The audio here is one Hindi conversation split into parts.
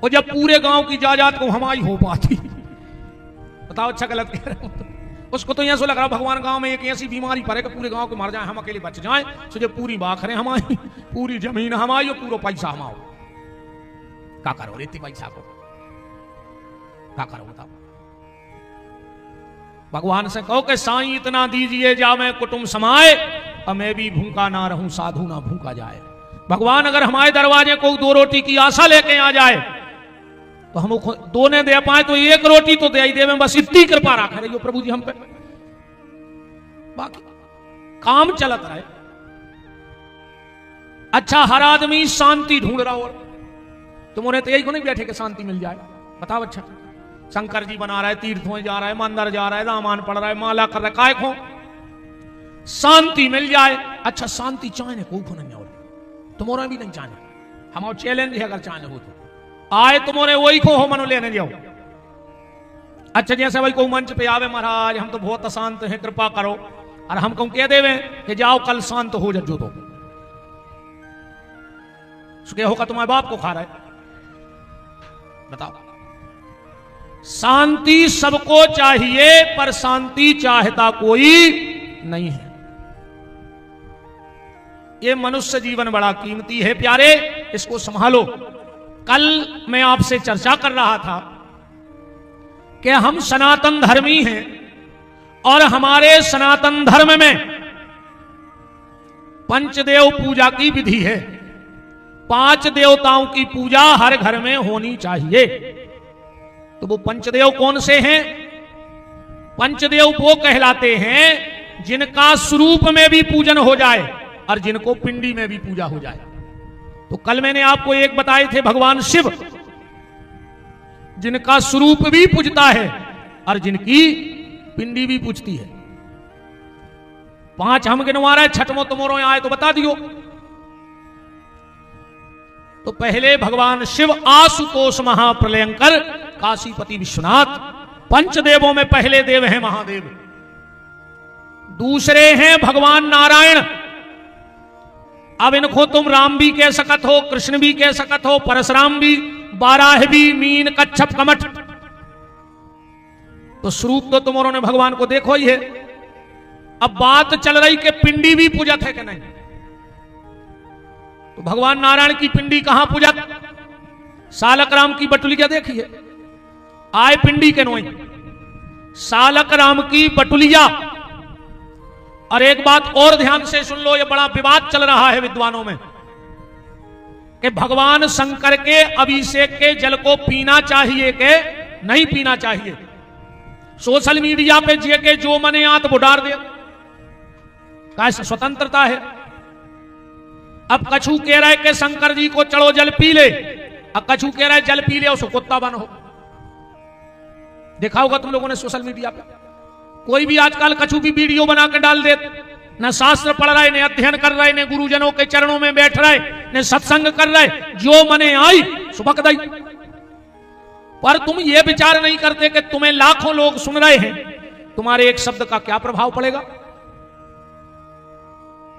और जब पूरे गांव की जायदाद को हमारी हो पाती, बताओ अच्छा गलत कह रहे हो? उसको तो ऐसा लग रहा भगवान गांव में एक ऐसी बीमारी पड़े कि पूरे गांव के मर जाए, हम अकेले बच जाएं, तो जब पूरी बाखरें हमारी, पूरी जमीन हमारी और पूरा पैसा हमारा, क्या करो रे पैसा को, क्या करो बताओ? भगवान से कहो कि साईं इतना दीजिए जा मैं कुटुंब समाए, और मैं भी भूखा ना रहूं साधु ना भूखा जाए। भगवान अगर हमारे दरवाजे को 2 रोटी की आशा लेके आ जाए तो हम 2 ने दे पाए तो 1 रोटी तो दे ही दे, बस इतनी कृपा रख रही हो प्रभु जी हम पे, बाकी काम चलत रहे। अच्छा हर आदमी शांति ढूंढ रहा हो, तुम्हारे तो यही को नहीं बैठे कि शांति मिल जाए, बताओ? अच्छा शंकर जी बना रहा है, तीर्थों जा रहा है, मंदिर जा रहा है, रामायण पढ़ रहा है, माला कर रहा है, काय खो शांति मिल जाए। अच्छा शांति चाहने को नहीं हो, तुम्हारा भी नहीं चाहने, हमारा चैलेंज है अगर चाहने हो तो आए तुम्हारे वही को हो मनो लेने जाओ। अच्छा जैसे भाई को मंच पे आवे, महाराज हम तो बहुत अशांत हैं कृपा करो, और हमको कह देवे कि जाओ कल शांत हो जो तो उसके होगा तुम्हारे बाप को खा रहा है, बताओ? शांति सबको चाहिए पर शांति चाहता कोई नहीं है। ये मनुष्य जीवन बड़ा कीमती है प्यारे, इसको संभालो। कल मैं आपसे चर्चा कर रहा था कि हम सनातन धर्मी हैं और हमारे सनातन धर्म में पंचदेव पूजा की विधि है। 5 देवताओं की पूजा हर घर में होनी चाहिए। तो वो पंचदेव कौन से हैं? पंचदेव वो कहलाते हैं जिनका स्वरूप में भी पूजन हो जाए और जिनको पिंडी में भी पूजा हो जाए। तो कल मैंने आपको एक बताए थे भगवान शिव, जिनका स्वरूप भी पूजता है और जिनकी पिंडी भी पूजती है। 5 हम गिनवा रहे, छठवां तुमरो आए तो बता दियो। तो पहले भगवान शिव आशुतोष महाप्रलयंकर काशीपति विश्वनाथ, पंचदेवों में पहले देव हैं महादेव। दूसरे हैं भगवान नारायण। अब इनको तुम राम भी कह सकत हो, कृष्ण भी कह सकत हो, परशुराम भी, बाराह भी, मीन, कच्छप, कमठ। तो स्वरूप तो तुमरों ने भगवान को देखो ही है। अब बात चल रही कि पिंडी भी पूजत है कि नहीं। तो भगवान नारायण की पिंडी कहां पूजत? सालक राम की बटुलिया देखिए, आए पिंडी के नोई सालक राम की बटुलिया। और एक बात और ध्यान से सुन लो, यह बड़ा विवाद चल रहा है विद्वानों में कि भगवान शंकर के अभिषेक के जल को पीना चाहिए कि नहीं पीना चाहिए। सोशल मीडिया पे जे के जो मने आत बुडार दे, कैसे स्वतंत्रता है। अब कछु कह रहा है कि शंकर जी को चढ़ो जल पी ले, अब कछु कह रहा है जल पी ले उसको कुत्ता बनो। देखा होगा तुम लोगों ने सोशल मीडिया पे, कोई भी आजकल कछु भी वीडियो बना के डाल दे, न शास्त्र पढ़ रहे, न अध्ययन कर रहे, न गुरुजनों के चरणों में बैठ रहे, न सत्संग कर रहे, जो मने आई सुबक दई। पर तुम ये विचार नहीं करते कि तुम्हें लाखों लोग सुन रहे हैं, तुम्हारे एक शब्द का क्या प्रभाव पड़ेगा।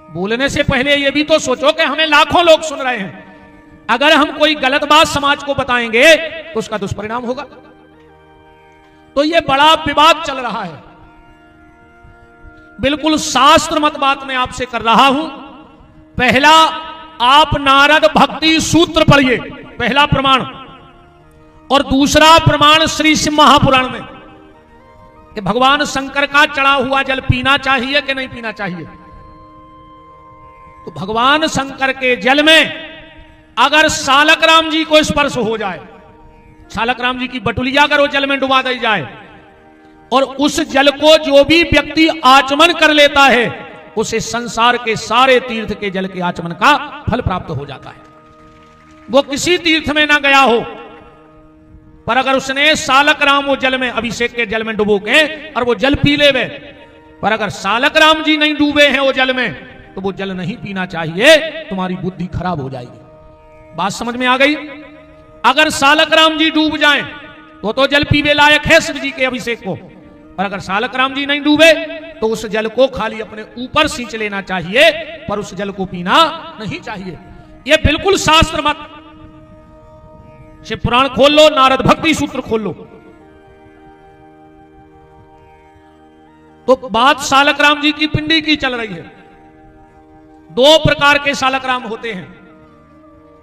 बोलने से पहले ये भी तो सोचो कि हमें लाखों लोग सुन रहे हैं। अगर हम कोई गलत बात समाज को बताएंगे तो उसका दुष्परिणाम होगा। तो ये बड़ा विवाद चल रहा है। बिल्कुल शास्त्र मत बात मैं आपसे कर रहा हूं। पहला, आप नारद भक्ति सूत्र पढ़िए, पहला प्रमाण। और दूसरा प्रमाण श्री शिव महापुराण में कि भगवान शंकर का चढ़ा हुआ जल पीना चाहिए कि नहीं पीना चाहिए। तो भगवान शंकर के जल में अगर सालक राम जी को स्पर्श हो जाए, सालक राम जी की बटुलिया अगर वो जल में डुबा दी जाए और उस जल को जो भी व्यक्ति आचमन कर लेता है, उसे संसार के सारे तीर्थ के जल के आचमन का फल प्राप्त हो जाता है। वो किसी तीर्थ में ना गया हो, पर अगर उसने सालक राम वो जल में, अभिषेक के जल में डुबो के और वो जल पी लेवे, पर अगर सालक राम जी नहीं डूबे हैं वो जल में, तो वो जल नहीं पीना चाहिए, तुम्हारी बुद्धि खराब हो जाएगी। बात समझ में आ गई? अगर सालक राम जी डूब जाएं तो जल पीवे लायक है शिव जी के अभिषेक को, और अगर सालक राम जी नहीं डूबे तो उस जल को खाली अपने ऊपर सींच लेना चाहिए, पर उस जल को पीना नहीं चाहिए। यह बिल्कुल शास्त्र मत। शिव पुराण खोल लो, नारद भक्ति सूत्र खोल लो। तो बात सालकराम जी की पिंडी की चल रही है। दो प्रकार के सालकराम होते हैं,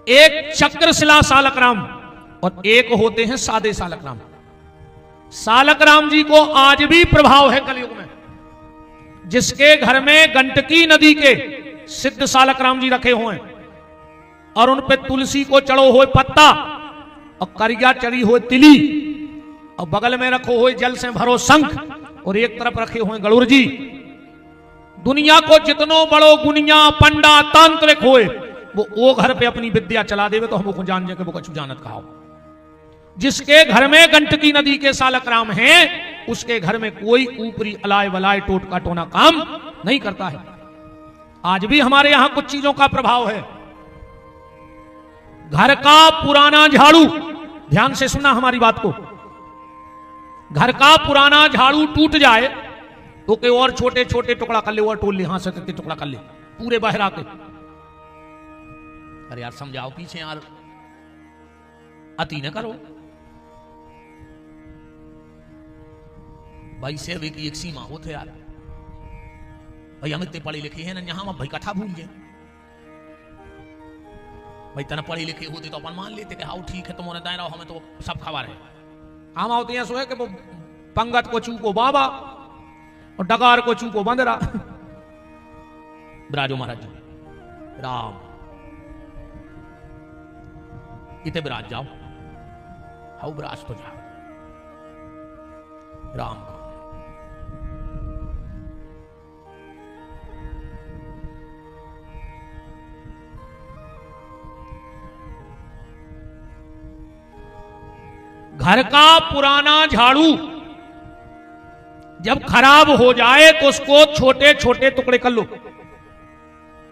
एक चक्रशिला सालकराम और एक होते हैं सादे सालकराम। सालकराम जी को आज भी प्रभाव है कलयुग में। जिसके घर में गंडकी नदी के सिद्ध सालकराम जी रखे हुए हैं और उन पे तुलसी को चढ़ो हुए पत्ता और करिया चढ़ी हुए तिली और बगल में रखो हुए जल से भरो शंख और एक तरफ रखे हुए गरुड़ जी, दुनिया को जितनो बड़ो गुनिया पंडा तांत्रिक होए वो घर पे अपनी विद्या चला देवे तो हमको जान जाए वो कछु जानत कहा। जिसके घर में गंडकी नदी के सालकराम हैं उसके घर में कोई ऊपरी अलाय वलाय टोटका टोना काम नहीं करता है। आज भी हमारे यहां कुछ चीजों का प्रभाव है। घर का पुराना झाड़ू, ध्यान से सुनना हमारी बात को, घर का पुराना झाड़ू टूट जाए तो के और छोटे छोटे टुकड़ा कर ले और टोल ले, हाथ से करके टुकड़ा कर ले पूरे बहरा के। अरे यार समझाओ पीछे यार, अति न करो भाई। सेवे की एक सीमा होते यार भाई। हम इतने पढ़े लिखे हैं ना, यहां भाई कथा भूल गए भाई। तना पढ़े लिखे होते तो अपन मान लेते कि हाँ ठीक है तुम्हारे दायरा हमें तो सब खबर है। हम आते हैं सोए कि वो पंगत को चूको बाबा और डगार को चूको बंदरा। ब्राजो महाराज जी राम इतने विराज जाओ, हाउ विराज तो जाओ राम। घर का पुराना झाड़ू जब खराब हो जाए तो उसको छोटे छोटे टुकड़े कर लो।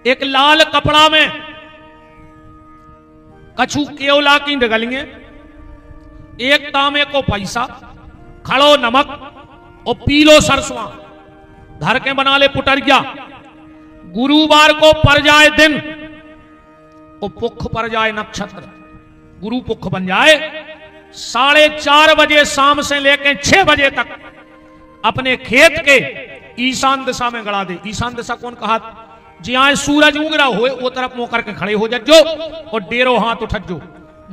एक लाल कपड़ा में कछु केवला की डगलिए, एक तांबे को पैसा, खड़ो नमक और पीलो सरसों धर के बना ले पुटरिया। गुरुवार को पर जाए दिन और पुख पर जाए नक्षत्र, गुरु पुख बन जाए 4:30 बजे शाम से लेकर 6 बजे तक अपने खेत के ईशान दिशा में गड़ा दे। ईशान दिशा कौन कहा? जिया सूरज उग रहा हो वो तरफ मुंह करके खड़े हो जाओ और डेरो हाथ उठत जो।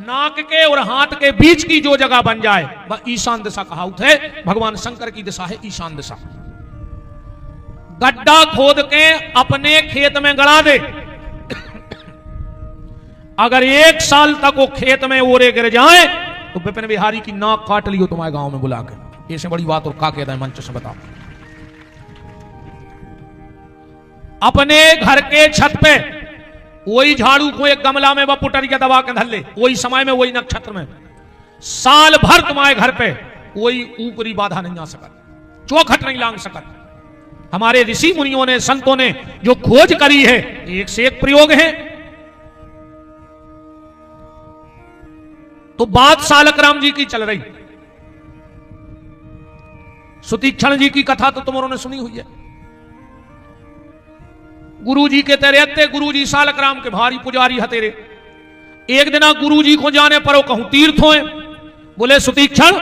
नाक के और हाथ के बीच की जो जगह बन जाए वह ईशान दिशा कहा है। भगवान शंकर की दिशा है ईशान दिशा। गड्ढा खोद के अपने खेत में गड़ा दे। अगर 1 साल तक वो खेत में ओरे गिर जाए तो विपिन बिहारी की नाक काट लियो तुम्हारे गांव में बुला के। ऐसे बड़ी बात और का कहता है मंच से बताओ। अपने घर के छत पे वही झाड़ू को एक गमला में वह पुटरिया दबा के धर ले, वही समय में वही नक्षत्र में साल भर तुम्हारे घर पे कोई ऊपरी बाधा नहीं आ सकता, चौखट नहीं लांग सकता। हमारे ऋषि मुनियों ने संतों ने जो खोज करी है एक से एक प्रयोग है। तो बात सालकराम जी की चल रही। सुतीक्षण जी की कथा तो तुम ने सुनी हुई है। गुरु जी के तेरे अत्ते गुरु जी सालकराम के भारी पुजारी हतेरे। एक दिन गुरु जी को जाने पर वो कहूं तीर्थ होए, बोले सुतीक्षण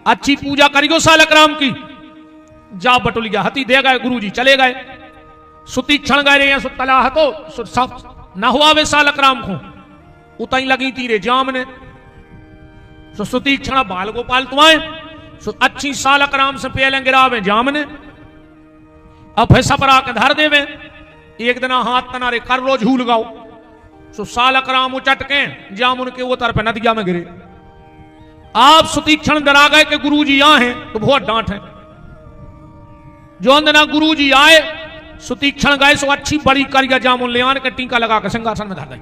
अच्छी पूजा करियो सालकराम की। जा बटुलिया हती दे गए, गुरु जी चले गए। सुतीक्षण गए रहे सुतला हतो न हुआ वे सालकराम को उतई लगी तीरे जाम ने। सुतीक्षण बाल गोपाल तुम्हारे अच्छी सालकराम से पहले गिरावे जाम ने। अब फैसा पर आकर धर देवे। एक दिन हाथ तनारे कर लो झूल गाओ। सो सालकराम उचट के जामुन के वो तरफ नदिया में गिरे। आप सुतीक्षण डरा गए कि गुरु जी यहाँ हैं तो बहुत डांट है। जो अंदना गुरु जी आए सुतीक्षण गए सो अच्छी बड़ी करिया जामुन ले आने के टीका लगा के सिंहासन में धर गई।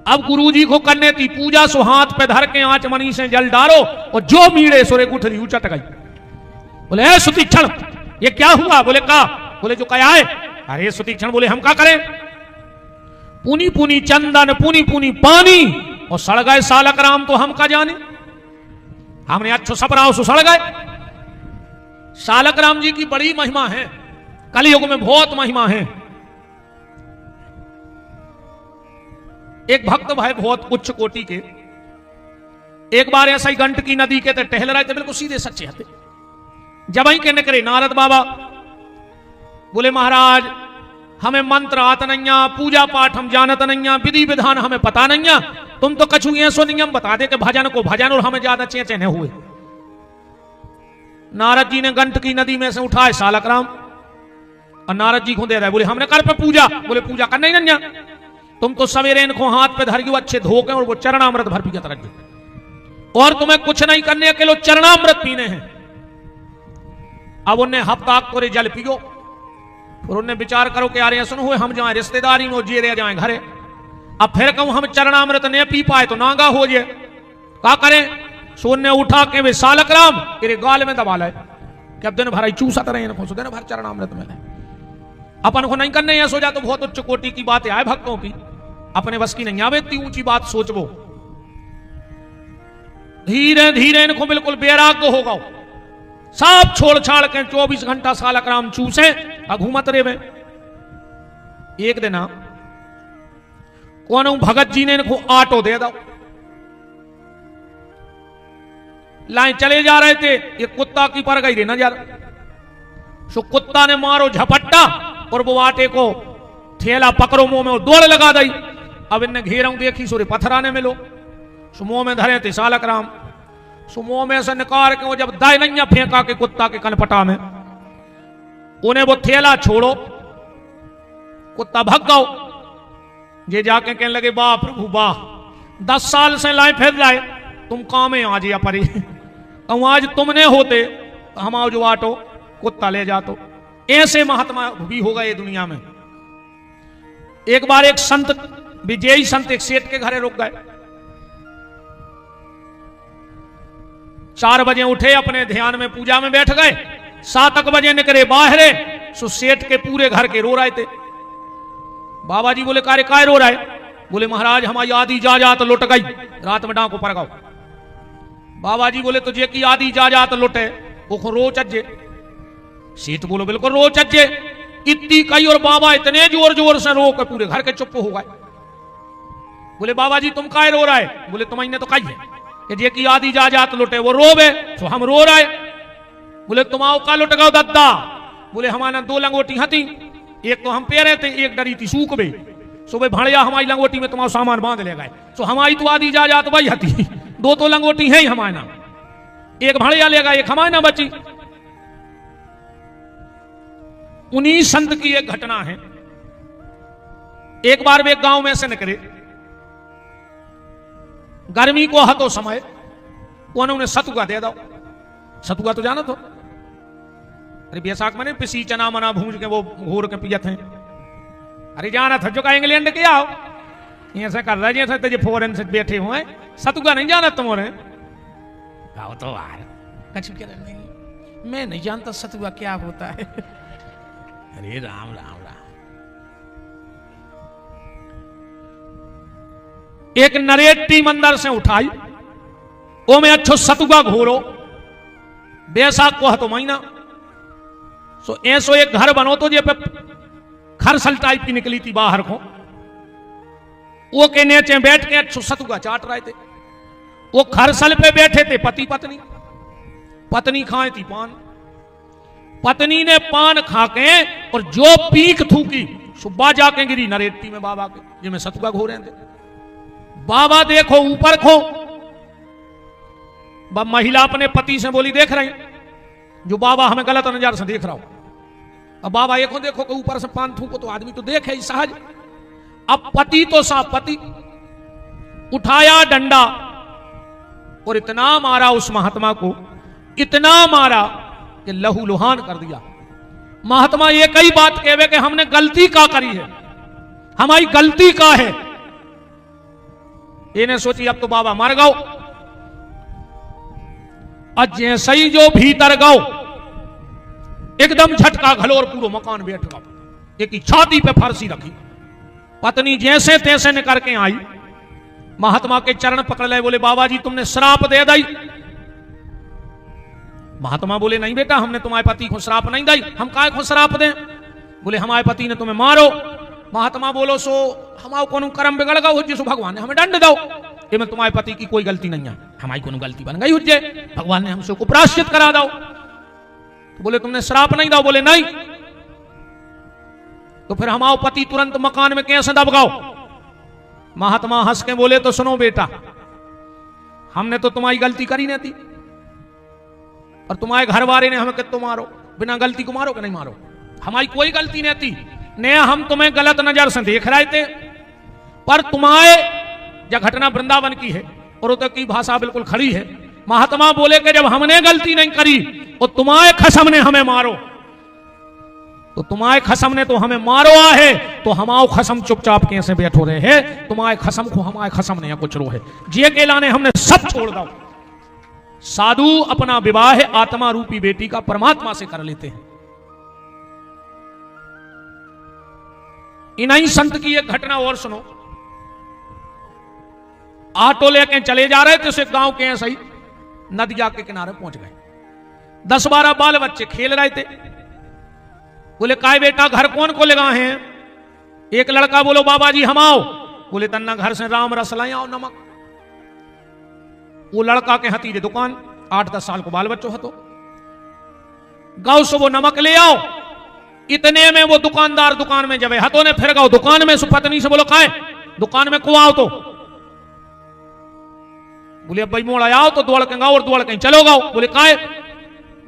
अब गुरु जी को करने थी पूजा सो हाथ पे धर के आंच मनी से जल डालो और जो मीड़े सोरे गुठरी उचट गई। बोले सुतीक्षण ये क्या हुआ? बोले का? बोले जो क्या है? अरे सुतीक्षण बोले हम क्या करें? पुनी पुनी चंदन पुनी पुनी पानी और सड़ गए सालकराम तो हम का जाने। हमने अच्छो सपराव सो सड़ गए। सालकराम जी की बड़ी महिमा है, कलयुग में बहुत महिमा है। एक भक्त भाई बहुत उच्च कोटि के एक बार ऐसा ही गंडकी नदी के ते टहल रहे थे, बिल्कुल सीधे सच्चे हते। जब ही के निकले नारद बाबा बोले महाराज हमें मंत्र आता नहीं, पूजा पाठ हम जानत नहीं, विधि विधान हमें पता नहीं, तुम तो कछु ऐसो नियम बता दे कि भजन को भजन और हमें ज्यादा चेचे न हुए। नारद जी ने गंडकी नदी में से उठाए सालकराम और नारद जी को दे रहे, बोले हमने कर पे पूजा, बोले पूजा करना ही नहीं, तुम तो सवेरे इनको हाथ पे धर अच्छे धो के और वो चरणामृत भर पी के तरह, और तुम्हें कुछ नहीं करने अकेले चरणामृत पीने हैं। अब उन्हें हफ्ता करे जल पियो, फिर उन्हें विचार करो कि यार सुनो हुए हम जाए रिश्तेदारी में जे रह जाए घरे, अब फिर कहूं हम चरणामृत नहीं पी पाए तो नांगा हो जाए, क्या करें? सोन ने उठा के वे सालकराम तेरे गाल में दबा लाए कि अब दिन भर चूसत रहे दिन भर चरणामृत में ले। अपन को नहीं करने ऐसा जा तो बहुत उच्च कोटि की बात आए भक्तों की, अपने बस की नहीं आवे इतनी ऊंची बात सोचबो। धीरे धीरे इनको बिल्कुल बेराग होगा, सब छोड़ छाड़ के 24 घंटा सालकराम चूसे घूमत रे में। एक दिन कौन भगत जी ने इनको आटो दे दो, लाइन चले जा रहे थे, ये कुत्ता की पर गई रे नजर, सो कुत्ता ने मारो झपट्टा और वो आटे को थैला पकड़ो मुंह में और दौड़ लगा दी। अब इन्हें घेराऊ देखी सोरे पत्थराने मिलो, सो मुंह में धरे थे सालकराम, सो मुंह में से निकाल के वो जब दाई नैया फेंका के कुत्ता के कनपटा में, उन्हें वो थैला छोड़ो, कुत्ता भग गओ। ये जाके कहने लगे वाह प्रभु वाह, 10 साल से लाए फिर लाए, तुम काम आ जिया परी, कहूं आज तुमने होते तो हम आओ जो आटो कुत्ता ले जातो। ऐसे महात्मा भी होगा ये दुनिया में। एक बार एक संत विजयी संत एक सेठ के घरे रुक गए, 4 बजे उठे अपने ध्यान में पूजा में बैठ गए, 7 बजे निकले बाहरे, सो सेठ के पूरे घर के रो रहे थे। बाबा जी बोले कार्य काय रो रहे? बोले महाराज हमारी आधी जायदाद लुट गई, रात में डांको पर गओ। बाबा जी बोले तुझे की आधी जायदाद लुटे वो रो चज्जे? सेठ बोलो बिल्कुल रो चज्जे, इतनी कही और बाबा इतने जोर जोर से रो के पूरे घर के चुप हो गए। बोले बाबा जी तुम काय रो रहे? बोले तुम्हें तो कही है कि जे की आधी जायदाद लुटे वो रोवे, तो हम रो रहे। बोले तुम आओ का लुट गओ दद्दा? बोले हमारा 2 लंगोटी हती, एक तो हम पेरे थे, एक डरी थी सूख बे, सुबह भाड़िया हमारी लंगोटी में तुम्हारा सामान बांध ले गए, सो हमारी तो आधी जायदाद वही हती, 2 तो लंगोटी है ही हमारे नाम, एक भाड़िया ले गए, एक हमारे ना बची। उन्हीं संत की एक घटना है। एक बार वे गांव में से निकले, गर्मी को हतो समय, उन्होंने सतुआ दे दो। सतुआ तो जाना तो, अरे बैसाख में पिसी चना मना भूंज के वो घोर के पियत हैं। अरे जाना था जो का इंग्लैंड के आओ, ऐसा कर रहा जैसे तुझे फॉरेन से बैठे हुए, सतुआ नहीं जाना तुम्हारे? आओ तो यार कछु कह नहीं, मैं नहीं जानता सतुआ क्या होता है। अरे राम राम राम। एक नरेटी मंदिर से उठाई, वो में अच्छो सतुआ घोरो, बैसाख को हतो महीना, सो ऐसो एक घर बनो तो जे पे खरसल टाइप की निकली थी बाहर को, वो के नीचे बैठ के अच्छो सतुआ चाट रहे थे। वो खरसल पे बैठे थे पति पत्नी, पत्नी खाए थी पान, पत्नी ने पान खा के और जो पीक थूकी सुबह जाके गिरी नरेटी में बाबा के, जिसमें सतुआ घो रहे थे। बाबा देखो ऊपर खो, महिला अपने पति से बोली देख रहे जो बाबा हमें गलत नजर से देख रहा हो। अब बाबा एक देखो कि ऊपर से पान थूको तो आदमी तो देखे सहज। अब पति तो सा पति उठाया डंडा और इतना मारा उस महात्मा को, इतना मारा कि लहू लुहान कर दिया। महात्मा ये कई बात कहवे कि हमने गलती का करी है, हमारी गलती का है। इन्हें सोची अब तो बाबा मर गओ, और जैसे ही जो भीतर गओ एकदम झटका घलो और पूरा मकान बैठ गओ, एक ही छाती पे फांसी रखी। पत्नी जैसे तैसे निकल के आई, महात्मा के चरण पकड़ ले, बोले बाबा जी तुमने श्राप दे दी। महात्मा बोले नहीं बेटा, हमने तुम्हारे पति को श्राप नहीं दी, हम काय को श्राप दें? बोले हमारे पति ने तुम्हें मारो। महात्मा बोलो सो हमारा कोनो कर्म बिगड़ गओ, जिसो भगवान ने हमें दंड दो, इनमें तुम्हारे पति की कोई गलती नहीं है, हमारी कोनो गलती बन गई हुज्जे, भगवान ने हमसे को प्रायश्चित करा दो। तो बोले तुमने श्राप नहीं दो? बोले नहीं। तो फिर हमारे पति तुरंत मकान में कैसे दबगाओ? महात्मा हंस के बोले तो सुनो बेटा, हमने तो तुम्हारी गलती करी नहीं थी, और तुम्हारे घर वाले ने हमें कितो मारो, बिना गलती को मारो कि नहीं मारो, हमारी कोई गलती नहीं थी ने, हम तुम्हें गलत नजर से देख रहे थे, पर तुम्हारे जो घटना वृंदावन की है और उधर की भाषा बिल्कुल खड़ी है। महात्मा बोले कि जब हमने गलती नहीं करी और तुम्हारे खसम ने हमें मारो, तो तुम्हारे खसम ने तो हमें मारो है, तो हमाओ खसम चुपचाप कैसे बैठो रहे है? तुम्हारे खसम को हमारे खसम ने कुछ रो है, जे के लाने हमने सब छोड़ दो। साधु अपना विवाह आत्मा रूपी बेटी का परमात्मा से कर लेते हैं। इन्हीं संत की एक घटना और सुनो। ऑटो लेके चले जा रहे थे, उसे गांव के ऐसे ही नदिया के किनारे पहुंच गए। 10-12 बाल बच्चे खेल रहे थे। बोले काय बेटा घर कौन को लगा है? एक लड़का बोलो बाबा जी हम आओ। बोले तन्ना घर से राम रस लाए आओ नमक। वो लड़का के हती दुकान, 8-10 साल को बाल बच्चों हतो, गाँव से वो नमक ले आओ। इतने में वो दुकानदार दुकान में जब हतो ने फिर गाओ दुकान में सुपत्नी से बोलो काय दुकान में को आओ। तो बोले अब भाई मोड़ आओ, तो दौड़ के गाओ और दौड़ के चलो गाओ। बोले काय?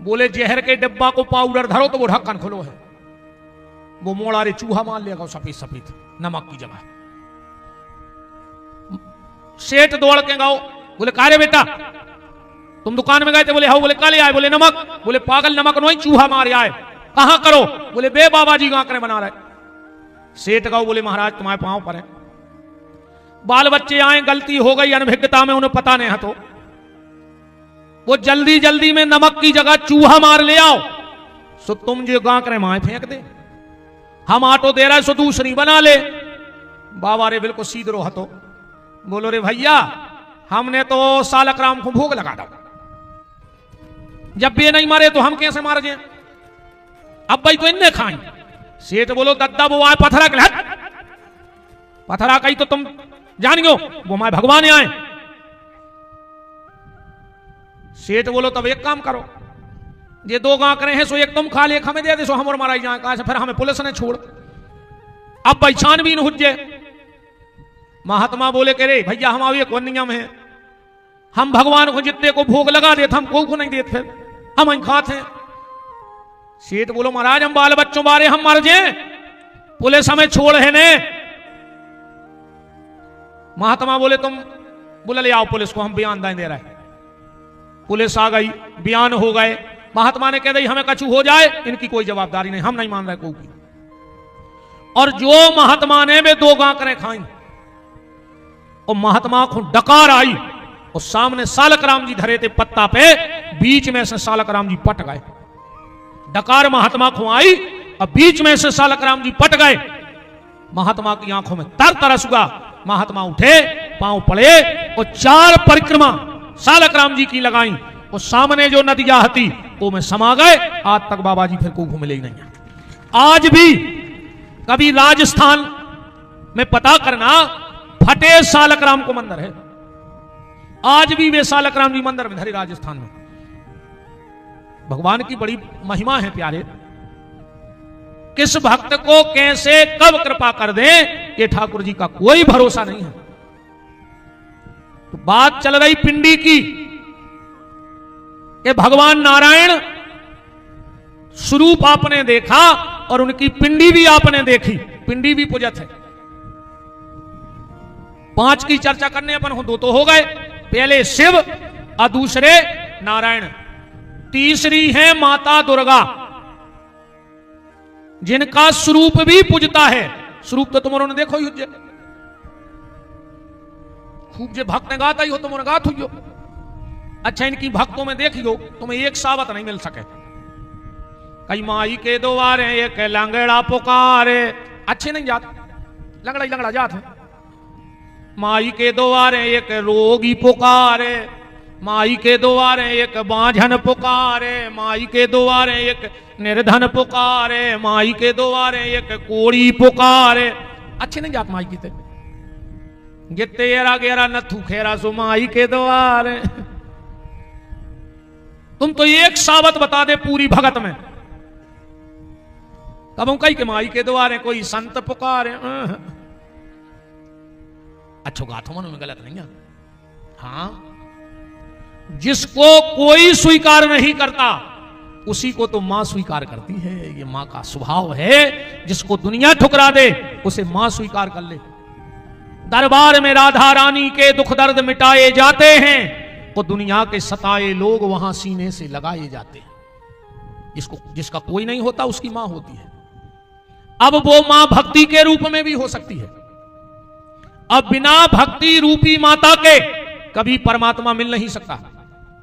बोले जहर के डिब्बा को पाउडर धरो तो वो ढक्कन खुलो है। वो मोड़ा रे चूहा मान लेगा सफेद सफेद नमक की जगह। सेठ दौड़ के गाओ। बोले का रे बेटा तुम दुकान में गए थे? बोले हाँ। बोले का ले आए? बोले नमक। बोले पागल नमक नहीं चूहा मारे आए। कहां करो? बोले बे बाबा जी गांकरे बना रहे। सेठ गाओ। बोले महाराज तुम्हारे पांव पर है। बाल बच्चे आए, गलती हो गई, अनभिज्ञता में उन्हें पता नहीं है, तो वो जल्दी जल्दी में नमक की जगह चूहा मार ले आओ। सो तुम जो गांकरे माए फेंक दे, हम आटो दे रहे सो दूसरी बना ले। बाबा रे बिल्कुल सीधरो हतो। बोलो रे भैया हमने तो सालक राम को भोग लगा दो, जब भी नहीं मारे तो हम कैसे मार जाए? अब भाई तो इन्हें खाएं। सेठ बोलो दद्दा वो आए पथरा के, पथरा कही तो तुम जानियो वो माए भगवान आए। सेठ बोलो तब एक काम करो, ये 2 गांव करे हैं सो एक तुम खा ले, एक हमें दे दे सो हम और मारा जाए। कहा फिर हमें पुलिस ने छोड़। अब भाई छानबीन हुज्जे। महात्मा बोले के रे भैया हम आइए कौन नियम है, हम भगवान को जितने को भोग लगा देते हम को नहीं देते, फिर हम खाते हैं। सेठ बोलो महाराज हम बाल बच्चों बारे हम मर जाए, पुलिस हमें छोड़ है ने। महात्मा बोले तुम बुला ले आओ पुलिस को, हम बयान दे रहे हैं। पुलिस आ गई, बयान हो गए। महात्मा ने कह दी हमें कछु हो जाए इनकी कोई जवाबदारी नहीं, हम नहीं मान रहे कोई। और जो महात्मा ने वे 2 गांकरे खाई और महात्मा को डकार आई और सामने सालक राम जी धरे थे पत्ता पे, बीच में से सालक राम जी पट गए। डकार महात्मा को आई और बीच में से सालक राम जी पट गए। महात्मा की आंखों में तर तरस हुआ। महात्मा उठे, पांव पड़े और 4 परिक्रमा सालक राम जी की लगाई और सामने जो नदिया हती वो में समा गए। आज तक बाबा जी फिर को घूम ले नहीं है। आज भी कभी राजस्थान में पता करना, फटे सालक राम को मंदिर है, आज भी वे सालक राम जी मंदिर में धरे राजस्थान में। भगवान की बड़ी महिमा है प्यारे। किस भक्त को कैसे कब कृपा कर दे ये ठाकुर जी का कोई भरोसा नहीं है। तो बात चल रही पिंडी की कि भगवान नारायण स्वरूप आपने देखा और उनकी पिंडी भी आपने देखी। पिंडी भी पूजत है। 5 की चर्चा करने अपन हो 2 तो हो गए, पहले शिव और दूसरे नारायण, तीसरी है माता दुर्गा जिनका स्वरूप भी पूजता है। स्वरूप तो तुम्हारों ने देखो ही खूब जे भक्त ने गाता ही हो, तुमने गात हुई हो। अच्छा इनकी भक्तों में देखियो तुम्हें एक सावत नहीं मिल सके। कई माई के द्वारे एक लंगड़ा पुकारे, अच्छे नहीं जात, लंगड़ा ही लंगड़ा जात है। माई के द्वारे एक रोगी पुकारे, माई के द्वारे एक बांझन पुकारे, माई के द्वारे एक निर्धन पुकारे, माई के द्वारे एक कोड़ी पुकारे। अच्छे नहीं जात माई की थे। ये तेरा गेरा नथु खेरा सो माई के द्वार। तुम तो एक सावत बता दे पूरी भगत में, कब कई के माई के द्वार है, कोई संत पुकार है। अच्छो गाथो मन में गलत नहीं है। हाँ, जिसको कोई स्वीकार नहीं करता उसी को तो मां स्वीकार करती है। ये मां का स्वभाव है, जिसको दुनिया ठुकरा दे उसे मां स्वीकार कर ले। दरबार में राधा रानी के दुख दर्द मिटाए जाते हैं तो दुनिया के सताए लोग वहां सीने से लगाए जाते हैं। जिसका कोई नहीं होता उसकी मां होती है। अब वो मां भक्ति के रूप में भी हो सकती है। अब बिना भक्ति रूपी माता के कभी परमात्मा मिल नहीं सकता।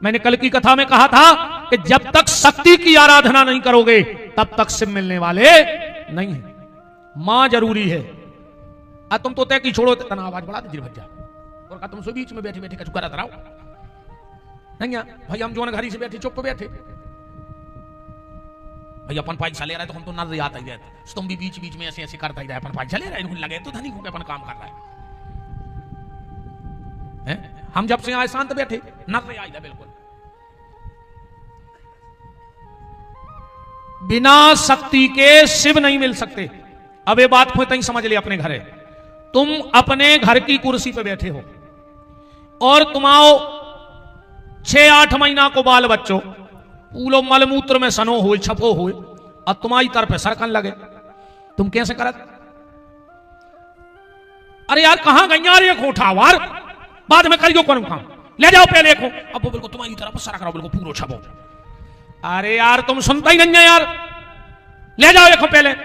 मैंने कल की कथा में कहा था कि जब तक शक्ति की आराधना नहीं करोगे तब तक शिव मिलने वाले नहीं है। मां जरूरी है। तुम तो तय की छोड़ो, तना आवाज बढ़ा दीजिए भज्जा और कहा तुमसे बीच में बैठे बैठे कछु करत रहो नहीं। भाई हम जो घरी से बैठे चुप बैठे, भाई अपन पैसा ले रहा है तो हम तो नजर आता ही रहते, तुम भी बीच बीच में ऐसे ऐसे करता ही रहे। अपन पैसा ले रहा है लगे तो धनी होकर अपन काम कर रहा है। हम जब से आए शांत बैठे नजर आई बिल्कुल। बिना शक्ति के शिव नहीं मिल सकते। अब ये बात को तई समझ ले अपने घरे। तुम अपने घर की कुर्सी पे बैठे हो और तुम आओ 6-8 महीना को बाल बच्चों पूलो मलमूत्र में सनो हुए छपो हुए और तुम्हारी तरफ पे सरकन लगे, तुम कैसे करत? अरे यार कहां गई यार ये खोठावार, बाद में करियो कौन काम, ले जाओ पहले को। अब बिल्कुल तुम्हारी तरफ सरक रहा बिल्कुल पूरो छपो। अरे यार तुम सुनता ही नहीं है यार, ले जाओ देखो पहले।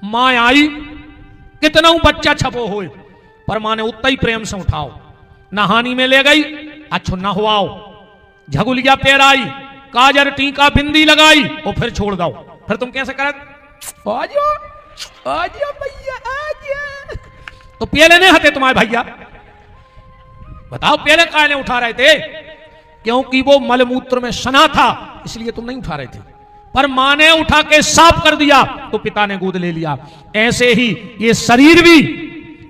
मां आई कितना बच्चा छपो हुए पर मां ने उतना ही प्रेम से उठाओ, नहानी में ले गई, अच्छो नहवाओ, झगुलिया पेराई, काजर टीका बिंदी लगाई और फिर छोड़ दो। फिर तुम कैसे करत? आजा भैया आजा। तो पहले नहीं हते तुम्हारे भैया, बताओ पहले काहे नहीं उठा रहे थे? क्योंकि वो मलमूत्र में सना था इसलिए तुम नहीं उठा रहे थे। पर मां ने उठा के साफ कर दिया तो पिता ने गोद ले लिया। ऐसे ही ये शरीर भी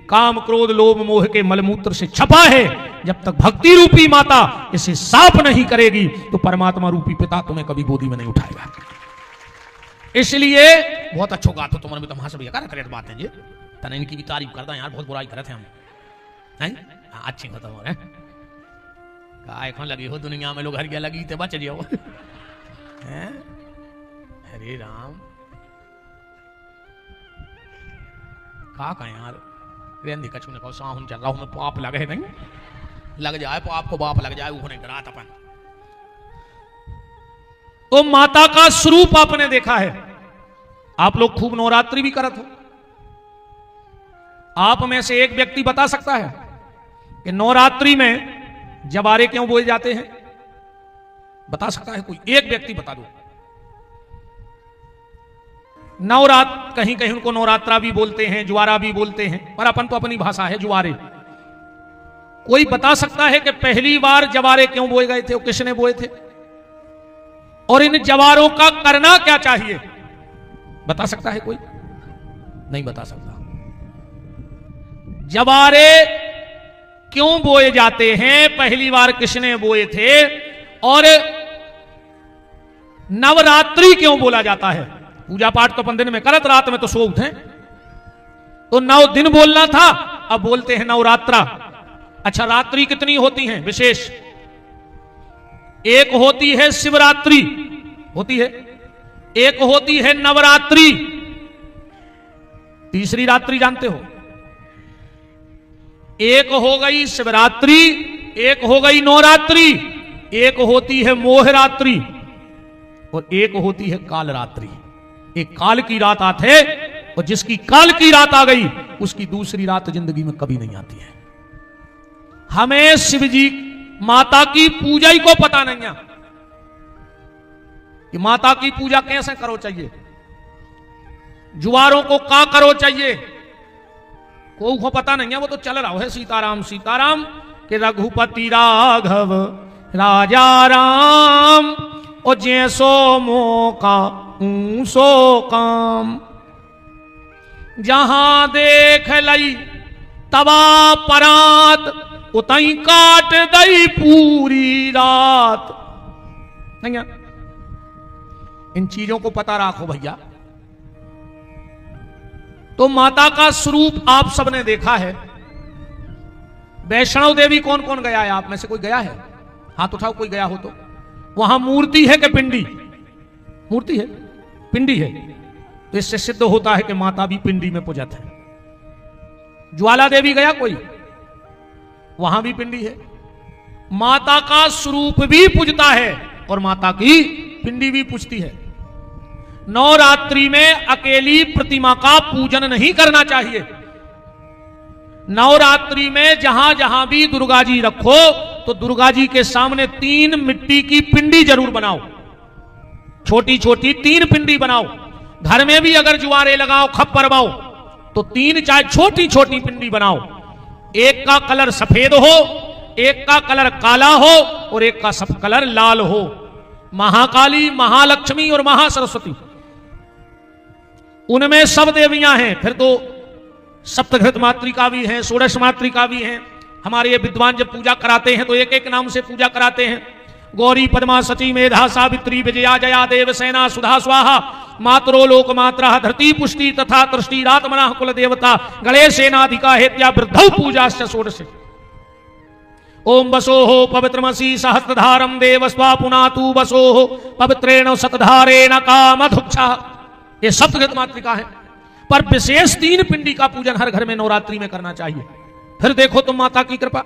काम क्रोध लोभ मोह के मलमूत्र से छपा है। जब तक भक्ति रूपी माता इसे साफ नहीं करेगी तो परमात्मा रूपी पिता तुम्हें कभी गोदी में नहीं उठाएगा। इसलिए बहुत अच्छो गात हो तुम्हारे में, तो वहां से भैया करत बात है जी, तना इनकी भी तारीफ करता है यार, बहुत बुराई करते हैं हम नहीं। अच्छी खत्म हो रहे काय कौन लगी हो दुनिया में, लोग हर गया लगी थे बच जाओ। हरे राम का कहें यार, रेंदी कछु ने कहो साहुन चल रहा हूं मैं, पाप लगे नहीं, लग जाए पाप को बाप लग जाए वो नहीं करा अपन। तो माता का स्वरूप आपने देखा है। आप लोग खूब नवरात्रि भी करत हो। आप में से एक व्यक्ति बता सकता है कि नवरात्रि में जवारे क्यों बोए जाते हैं? बता सकता है कोई एक व्यक्ति? बता दो। नवरात्र कहीं कहीं उनको नवरात्रा भी बोलते हैं, ज्वारा भी बोलते हैं, पर अपन तो अपनी भाषा है ज्वारे। कोई बता सकता है कि पहली बार जवारे क्यों बोए गए थे और किसने बोए थे, और इन जवारों का करना क्या चाहिए? बता सकता है कोई? नहीं बता सकता। जवारे क्यों बोए जाते हैं, पहली बार किसने बोए थे, और नवरात्रि क्यों बोला जाता है? पूजा पाठ तो 15 दिन में करत, रात में तो सो उठे, तो 9 दिन बोलना था, अब बोलते हैं नवरात्रा। अच्छा, रात्रि कितनी होती हैं विशेष? एक होती है शिवरात्रि, होती है, एक होती है नवरात्रि, तीसरी रात्रि जानते हो? एक हो गई शिवरात्रि, एक हो गई नवरात्रि, एक होती है मोहरात्रि और एक होती है कालरात्रि। एक काल की रात आते और जिसकी काल की रात आ गई उसकी दूसरी रात जिंदगी में कभी नहीं आती है। हमें शिव जी माता की पूजा ही को पता नहीं है कि माता की पूजा कैसे करो चाहिए, जुआरों को का करो चाहिए, को पता नहीं है। वो तो चल रहा है सीताराम सीताराम के रघुपति राघव राजा राम, और जैसो मौका ऊसो काम, जहां देख लई तवा परात उतई काट दई पूरी रात। नहीं, इन चीजों को पता रखो भैया। तो माता का स्वरूप आप सबने देखा है। वैष्णव देवी कौन कौन गया है? आप में से कोई गया है? हाथ उठाओ कोई गया हो तो। वहां मूर्ति है कि पिंडी? मूर्ति है, पिंडी है। तो इससे सिद्ध होता है कि माता भी पिंडी में पूजत है। ज्वाला देवी गया कोई? वहां भी पिंडी है। माता का स्वरूप भी पूजता है और माता की पिंडी भी पूजती है। नवरात्रि में अकेली प्रतिमा का पूजन नहीं करना चाहिए। नवरात्रि में जहां जहां भी दुर्गा जी रखो तो दुर्गा जी के सामने 3 मिट्टी की पिंडी जरूर बनाओ। छोटी छोटी 3 पिंडी बनाओ। घर में भी अगर जुआरे लगाओ, खप्पर बाओ, तो 3 चाहे छोटी छोटी पिंडी बनाओ। एक का कलर सफेद हो, एक का कलर काला हो और एक का सब कलर लाल हो। महाकाली, महालक्ष्मी और महासरस्वती, उनमें सब देवियां हैं। फिर तो सप्तघृत मातृका भी हैं, षोडश मातृका भी हैं। हमारे ये विद्वान जब पूजा कराते हैं तो एक एक नाम से पूजा कराते हैं। गौरी, पद्मा, सची, मेधा, सावित्री, विजया, जया, देवसेना, सुधा, स्वाहा, मातरो लोक मात्रा, धरती पुष्टि तथा तृष्टि, रातमना, कुल देवता, गणेशेनाधिका हेत्या वृद्धौ पूजाश्च षोडश। ओम वसोहो पवित्रमसी सहस्रधारम देवस्वा पुनातु वसोहो पवित्रेण शतधारेण कामधुक्षा। ये सप्तघृत मातृका है। पर विशेष 3 पिंडी का पूजन हर घर में नवरात्रि में करना चाहिए। फिर देखो तुम माता की कृपा।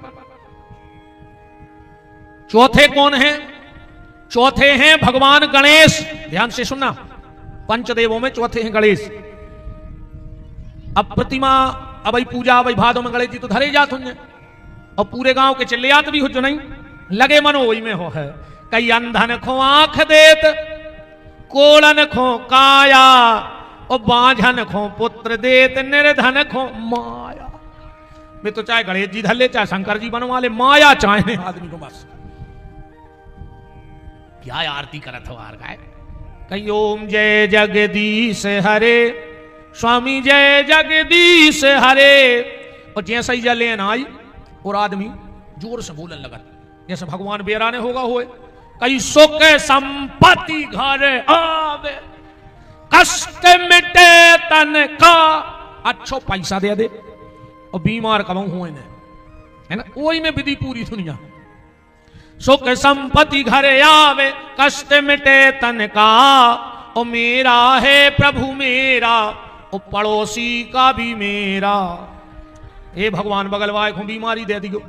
चौथे कौन है? चौथे हैं भगवान गणेश। ध्यान से सुनना, पंचदेवों में चौथे हैं गणेश। अब प्रतिमा, अब पूजा, अब भादों में गणेश जी तो धरे जात होंगे और पूरे गांव के चिल्लियात भी हो जो नहीं लगे मनो वही में हो है। कई अंधन खो आंख देत, कोड़न खो काया और बांझन खो पुत्र देत, निर्धन खो माया। मैं तो चाहे गणेश जी धर ले, चाहे शंकर जी बनवा ले, माया चाहे आदमी को बस। क्या आरती करत हो आर गाय। कई ओम जय जगदीश हरे, स्वामी जय जगदीश हरे। और जैसा ही जले आई और आदमी जोर से बोलन लगा जैसे भगवान बेराने होगा हुए। कई सुख संपत्ति घर आवे, कष्ट मिटे तन का। अच्छो पैसा दे दे और बीमार कब हुए है ना, वही में विधि पूरी दुनिया। सुख संपत्ति घर आवे, कष्ट मिटे तन का। ओ मेरा है प्रभु मेरा, ओ पड़ोसी का भी मेरा। हे भगवान बगल वाले को बीमारी दे दियो,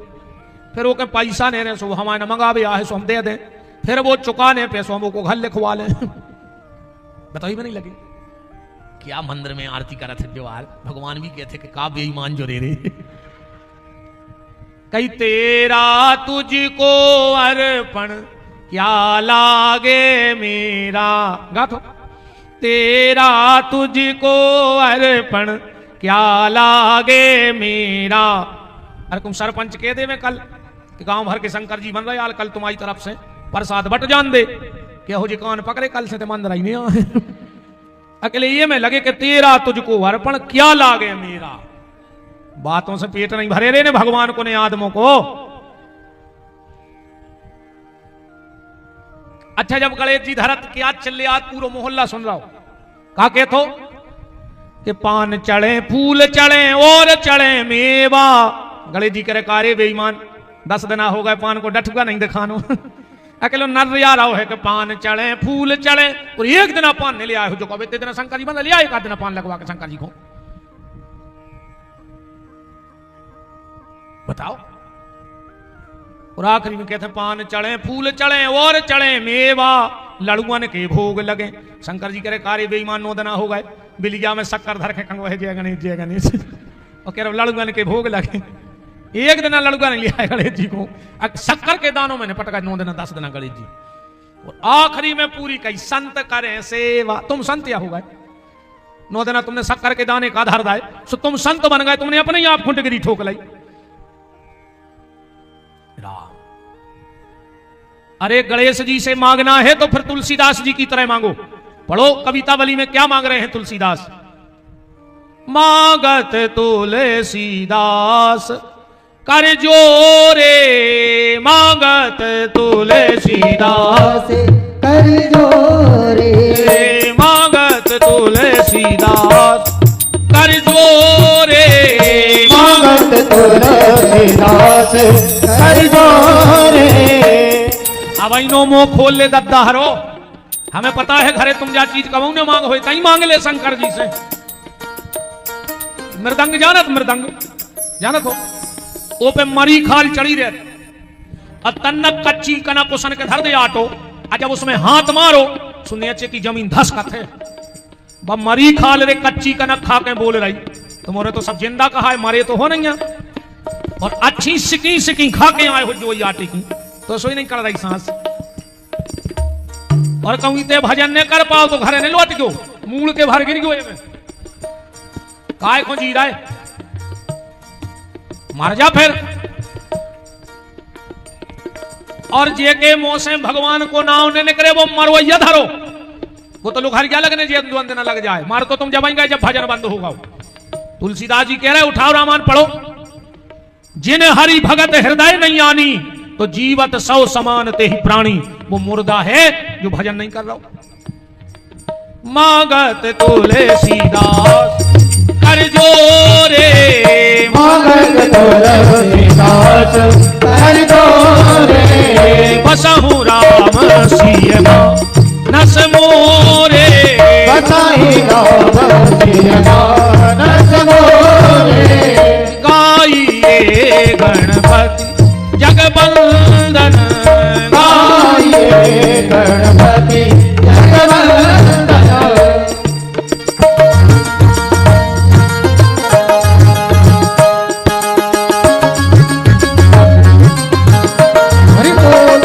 फिर वो के पैसा नहीं रहे सो हमारे मंगा भी आहे सो हम दे दें, फिर वो चुकाने पे सो हम को घर लिखवा लें। बताइए में नहीं लगे क्या मंदिर में आरती करा थे जो भगवान भी कहते कि का बेईमान जो रे रे। कई तेरा तुझको अर्पण क्या लागे मेरा। गा तो तेरा तुझको अर्पण क्या लागे मेरा। अरे तुम सरपंच कह दे मैं कल कि गांव भर के शंकर जी बन रहे यार, कल तुम्हारी तरफ से प्रसाद बट जान दे क्या हो जी कान पकड़े कल से तो मंदिर ही नहीं आए। अकेले ये में लगे कि तेरा तुझको अर्पण क्या लागे मेरा। बातों से पेट नहीं भरे रे ने भगवान को ने आदमों को। अच्छा जब गणेश जी धरत के आज चले आज पूरा मोहल्ला सुन रहा हो का कहतो कि पान चढ़े फूल चढ़े और चढ़े मेवा। गणेश जी करे कारे बेईमान 10 दिन हो गए पान को डठुआ नहीं दिखानो। अकेलो नर या रहा है कि पान चढ़े फूल चढ़े और एक दिन पान नहीं ले आए हो जो कभी दिन शंकर जी बंद लिया एक आध दिन पान लगवा के शंकर जी को बताओ। और आखिरी में कहते पान चढ़े फूल चढ़े और चढ़े मेवा। लड़ुआन के भोग लगे। शंकर जी करे कारे बेईमान 9 दिन हो गए बिलिया में शक्कर धर के कंगो है जय गणेश और कह रहे लड़ुआन के भोग लगे। एक दिन लड़ुआ नहीं लिया गणेश जी को, शक्कर के दानों में पटका 9 दिन 10 दिन गणेश जी। और आखिरी में पूरी कही संत करें सेवा। तुम संत या हो गए 9 दिन तुमने शक्कर के दाने का आधार दाए सो तुम संत बन गए। तुमने अपने ही आप खुंटगिरी ठोक लाई। राम अरे गणेश जी से मांगना है तो फिर तुलसीदास जी की तरह मांगो। पढ़ो कवितावली में क्या मांग रहे हैं तुलसीदास। मांगत तुलसीदास कर जोरे, मांगत तुलसीदास कर जोरे, मांगत तुलसीदास कर जोरे, मांगत तुलसीदास कर जोरे। अब इनो मुंह खोल ले दद्दा हरो, हमें पता है घरे तुम जा चीज कमाऊ ने मांग हो कहीं मांग ले शंकर जी से। मृदंग जानत, मृदंग जानत हो, ओ पे मरी खाल चढ़ी रहे और तन्नक कच्ची कना कुसन के धर दे आटो, और जब उसमें हाथ मारो सुनिए अच्छे की जमीन धसकत है। बब मरी खाल रे कच्ची कनक खा के बोल रही, तुम्हारे तो सब जिंदा कहा है, मरे तो हो नहीं है। और अच्छी सिकी सिकी खा के आए हो जो आटे की, तो सोई नहीं कर रही सांस। और कहूँ ते भजन ने कर पाओ तो घरे ने लौट गयो, मूल के भर गिर गयो में काय को जी रहा है, मर जा फिर। और जे के मुंह से भगवान को नाम ने करे वो मरवैया धरो, वो तो लोग हर क्या लगने जे द्वंद न लग जाए, मार तो तुम जमाएंगे जब भजन बंद होगा। तुलसीदास जी कह रहे उठाओ रामायण पढ़ो, जिन हरि भगत हृदय नहीं आनी तो जीवत सौ समान ते ही प्राणी, वो मुर्दा है जो भजन नहीं कर रहा। मांगत तुलसीदास कर जोरे, मांगत तुलसीदास कर जोरे, बसहु राम सिया नस मोरे, बसाई राम सिया नस मोरे। गाइए गणपति जगबंदन, गाइए गणपति जगवंदन। हरि बोल।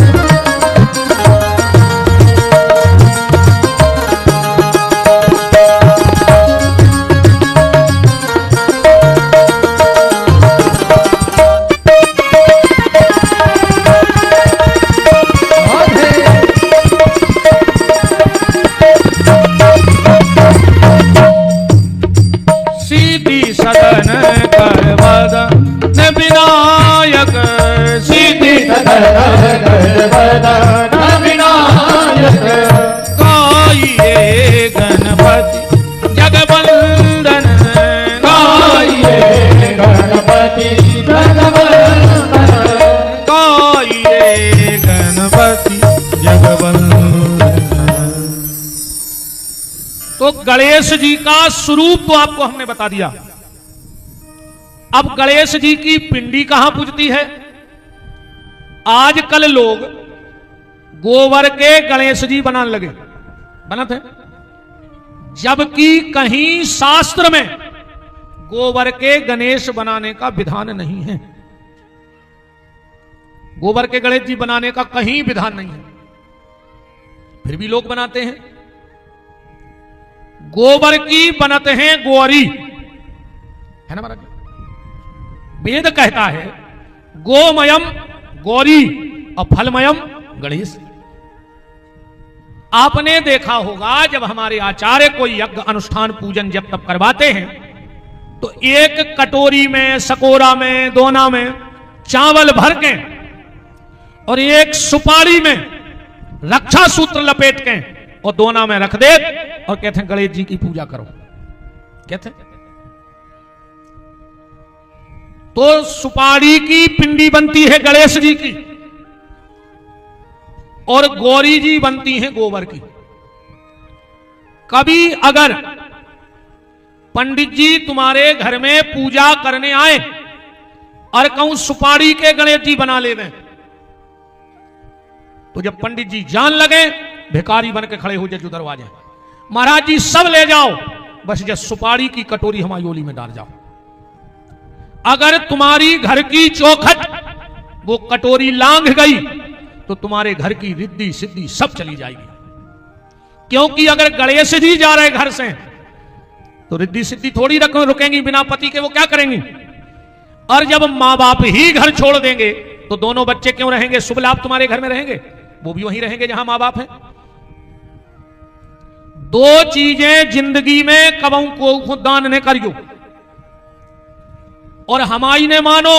सीधी सदन कर वदन विनायक, सीधी सदन कर वदन विनायक, गाइए गणपति जगबंदन, गाइए गणपति जगवंदन। गाइए गणपति जगबंदन। तो गणेश जी का स्वरूप तो आपको हमने बता दिया। अब गणेश जी की पिंडी कहां पूजती है? आजकल लोग गोबर के गणेश जी बनाने लगे, बनत है, जबकि कहीं शास्त्र में गोबर के गणेश बनाने का विधान नहीं है। गोबर के गणेश जी बनाने का कहीं विधान नहीं है, फिर भी लोग बनाते हैं। गोबर की बनते हैं गौरी, है ना महाराज? वेद कहता है गोमयम गौरी और फलमयम गणेश। आपने देखा होगा जब हमारे आचार्य कोई यज्ञ अनुष्ठान पूजन जब तब करवाते हैं तो एक कटोरी में, सकोरा में, दोना में चावल भर के और एक सुपारी में रक्षा सूत्र लपेट के और दोना में रख दे और कहते हैं गणेश जी की पूजा करो। कहते हैं तो सुपारी की पिंडी बनती है गणेश जी की और गौरी जी बनती हैं गोबर की। कभी अगर पंडित जी तुम्हारे घर में पूजा करने आए और कहूं सुपारी के गणेश जी बना ले में, तो जब पंडित जी जान लगे भिखारी बन के खड़े हो जाए जो दरवाजे, महाराज जी सब ले जाओ, बस जब सुपारी की कटोरी हमारी ओली में डाल जाओ। अगर तुम्हारी घर की चौखट वो कटोरी लांघ गई तो तुम्हारे घर की रिद्धि सिद्धि सब चली जाएगी। क्योंकि अगर गणेश जी जा रहे घर से तो रिद्धि सिद्धि थोड़ी रुकेंगी बिना पति के, वो क्या करेंगी? और जब मां बाप ही घर छोड़ देंगे तो दोनों बच्चे क्यों रहेंगे? शुभ लाभ तुम्हारे घर में रहेंगे, वो भी वहीं रहेंगे जहां मां बाप हैं। दो चीजें जिंदगी में कबहू को खुद दान ने करियो, और हमारी ने मानो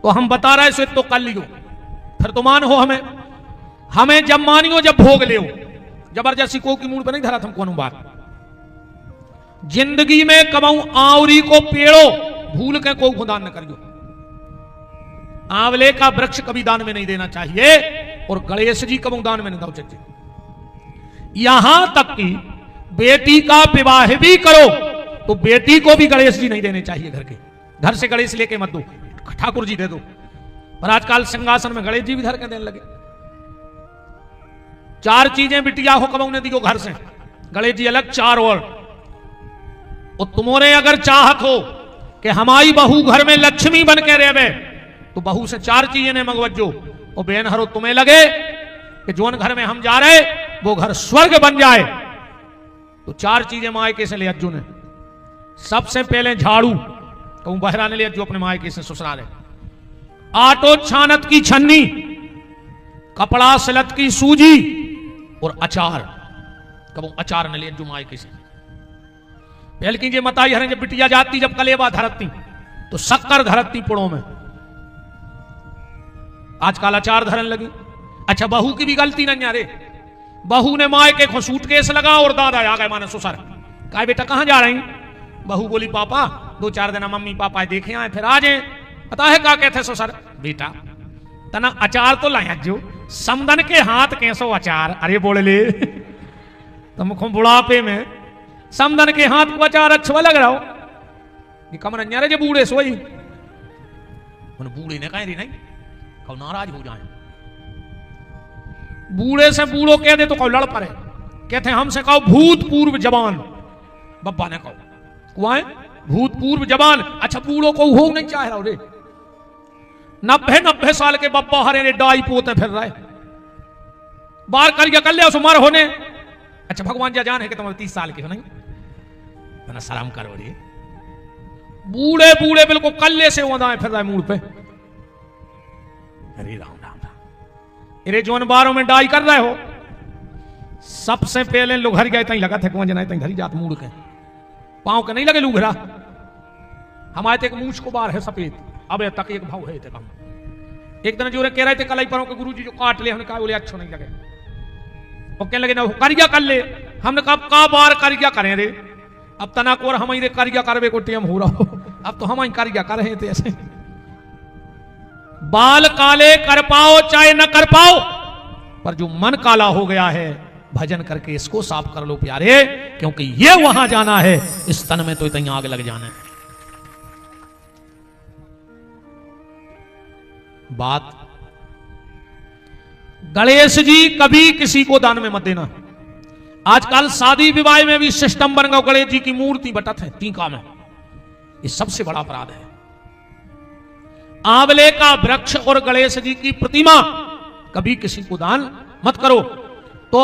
तो हम बता रहे सो तो कर लियो, फिर तो मान हो हमें जब मानियो जब भोग ले जबरदस्ती को की मूड पर नहीं धरा तुम कौन बात। जिंदगी में कबहू आवरी को पेड़ो भूल के को खुदान न करियो। आंवले का वृक्ष कभी दान में नहीं देना चाहिए, और गणेश जी कबहू दान में नहीं दो चाहिए। यहां तक कि बेटी का विवाह भी करो तो बेटी को भी गणेश जी नहीं देने चाहिए। घर से गणेश लेके मत दो, ठाकुर जी दे दो। पर आजकल सिंहासन में गणेश जी भी धर के देने लगे। चार चीजें बिटिया हो कबहू ने दियो घर से, गणेश जी अलग चार और तुम्हारे अगर चाहत हो कि हमारी बहू घर में लक्ष्मी बन के रहे तो बहू से चार चीजें ने मंगवजो, और बेन हरो तुम्हें लगे कि जोन घर में हम जा रहे वो घर स्वर्ग बन जाए तो चार चीजें मायके से ले अज्जू ने। सबसे पहले झाड़ू, कहूं बहरा ने ले अज्जू अपने मायके से ससुराल है। आटो छानत की छन्नी, कपड़ा सिलत की सूजी, और अचार, कबू अचार ने ले अज्जू मायके से। पहल की मताई हरे जब बिटिया जाती जब कलेबा धरती तो शक्कर धरती पुड़ों में, आजकल अचार धरन लगी। अच्छा बहू की भी गलती नहीं अरे, बहू ने मायके को सूटकेस लगा और दादा आ गए माने ससुर, कहा बेटा कहां जा रही? बहू बोली पापा 2-4 दिन मम्मी पापा देखे आए फिर आ जाए। पता है क्या कहते ससुर? बेटा तना अचार तो लाया जो समदन के हाथ कैसो अचार, अरे बोल ले तुम बुढ़ापे में समदन के हाथ को अचार अच्छा लग रहा हो, कमर जो बूढ़े सोई बूढ़े ने कह रही नहीं कहो नाराज हो जाए। बूढ़े से बूढ़ो कह दे तो कहो लड़ पड़े, कहते हमसे कहो भूतपूर्व जवान, बब्बा ने कहो कुआं भूतपूर्व जवान। अच्छा बूढ़ो को हो नहीं चाह रहा रे, 90 साल के बब्बा हरे रे डाई पोते फिर रहे, बार कर कर ले मर होने। अच्छा भगवान जा जान है कि तुम्हारे 30 साल के हो नहीं, मैंने सलाम करो रे। बूढ़े बूढ़े बिल्कुल कल्ले से वदाए फिर रहे मूड पे, अरे राम राम राम। अरे जोन बारों में डाई कर रहे हो, सबसे पहले लोग हर गए तई लगा थे कुआं जना तई धरी जात मूड के पांव के नहीं लगे लूघरा। हमारे तक मूछ को बार है सफेद, अब तक एक भाव है हम। एक दिन जो कह रहे थे कलाई परों के गुरुजी जो काट ले, हमने कहा बोले अच्छो नहीं लगे, वो कहने लगे ना करिया कर ले। हमने कहा का बार करिया करें रे, अब तना को हमारे करिया करवे को टेम हो रहा हो, अब तो हम करिया कर रहे थे ऐसे। बाल काले कर पाओ चाहे न कर पाओ, पर जो मन काला हो गया है भजन करके इसको साफ कर लो प्यारे, क्योंकि ये वहां जाना है, इस तन में तो इतनी आग लग जाना है। बात गणेश जी कभी किसी को दान में मत देना। आजकल शादी विवाह में भी सिस्टम बन गया, गणेश जी की मूर्ति बटत है टीका में, ये सबसे बड़ा अपराध है। आंवले का वृक्ष और गणेश जी की प्रतिमा कभी किसी को दान मत करो। तो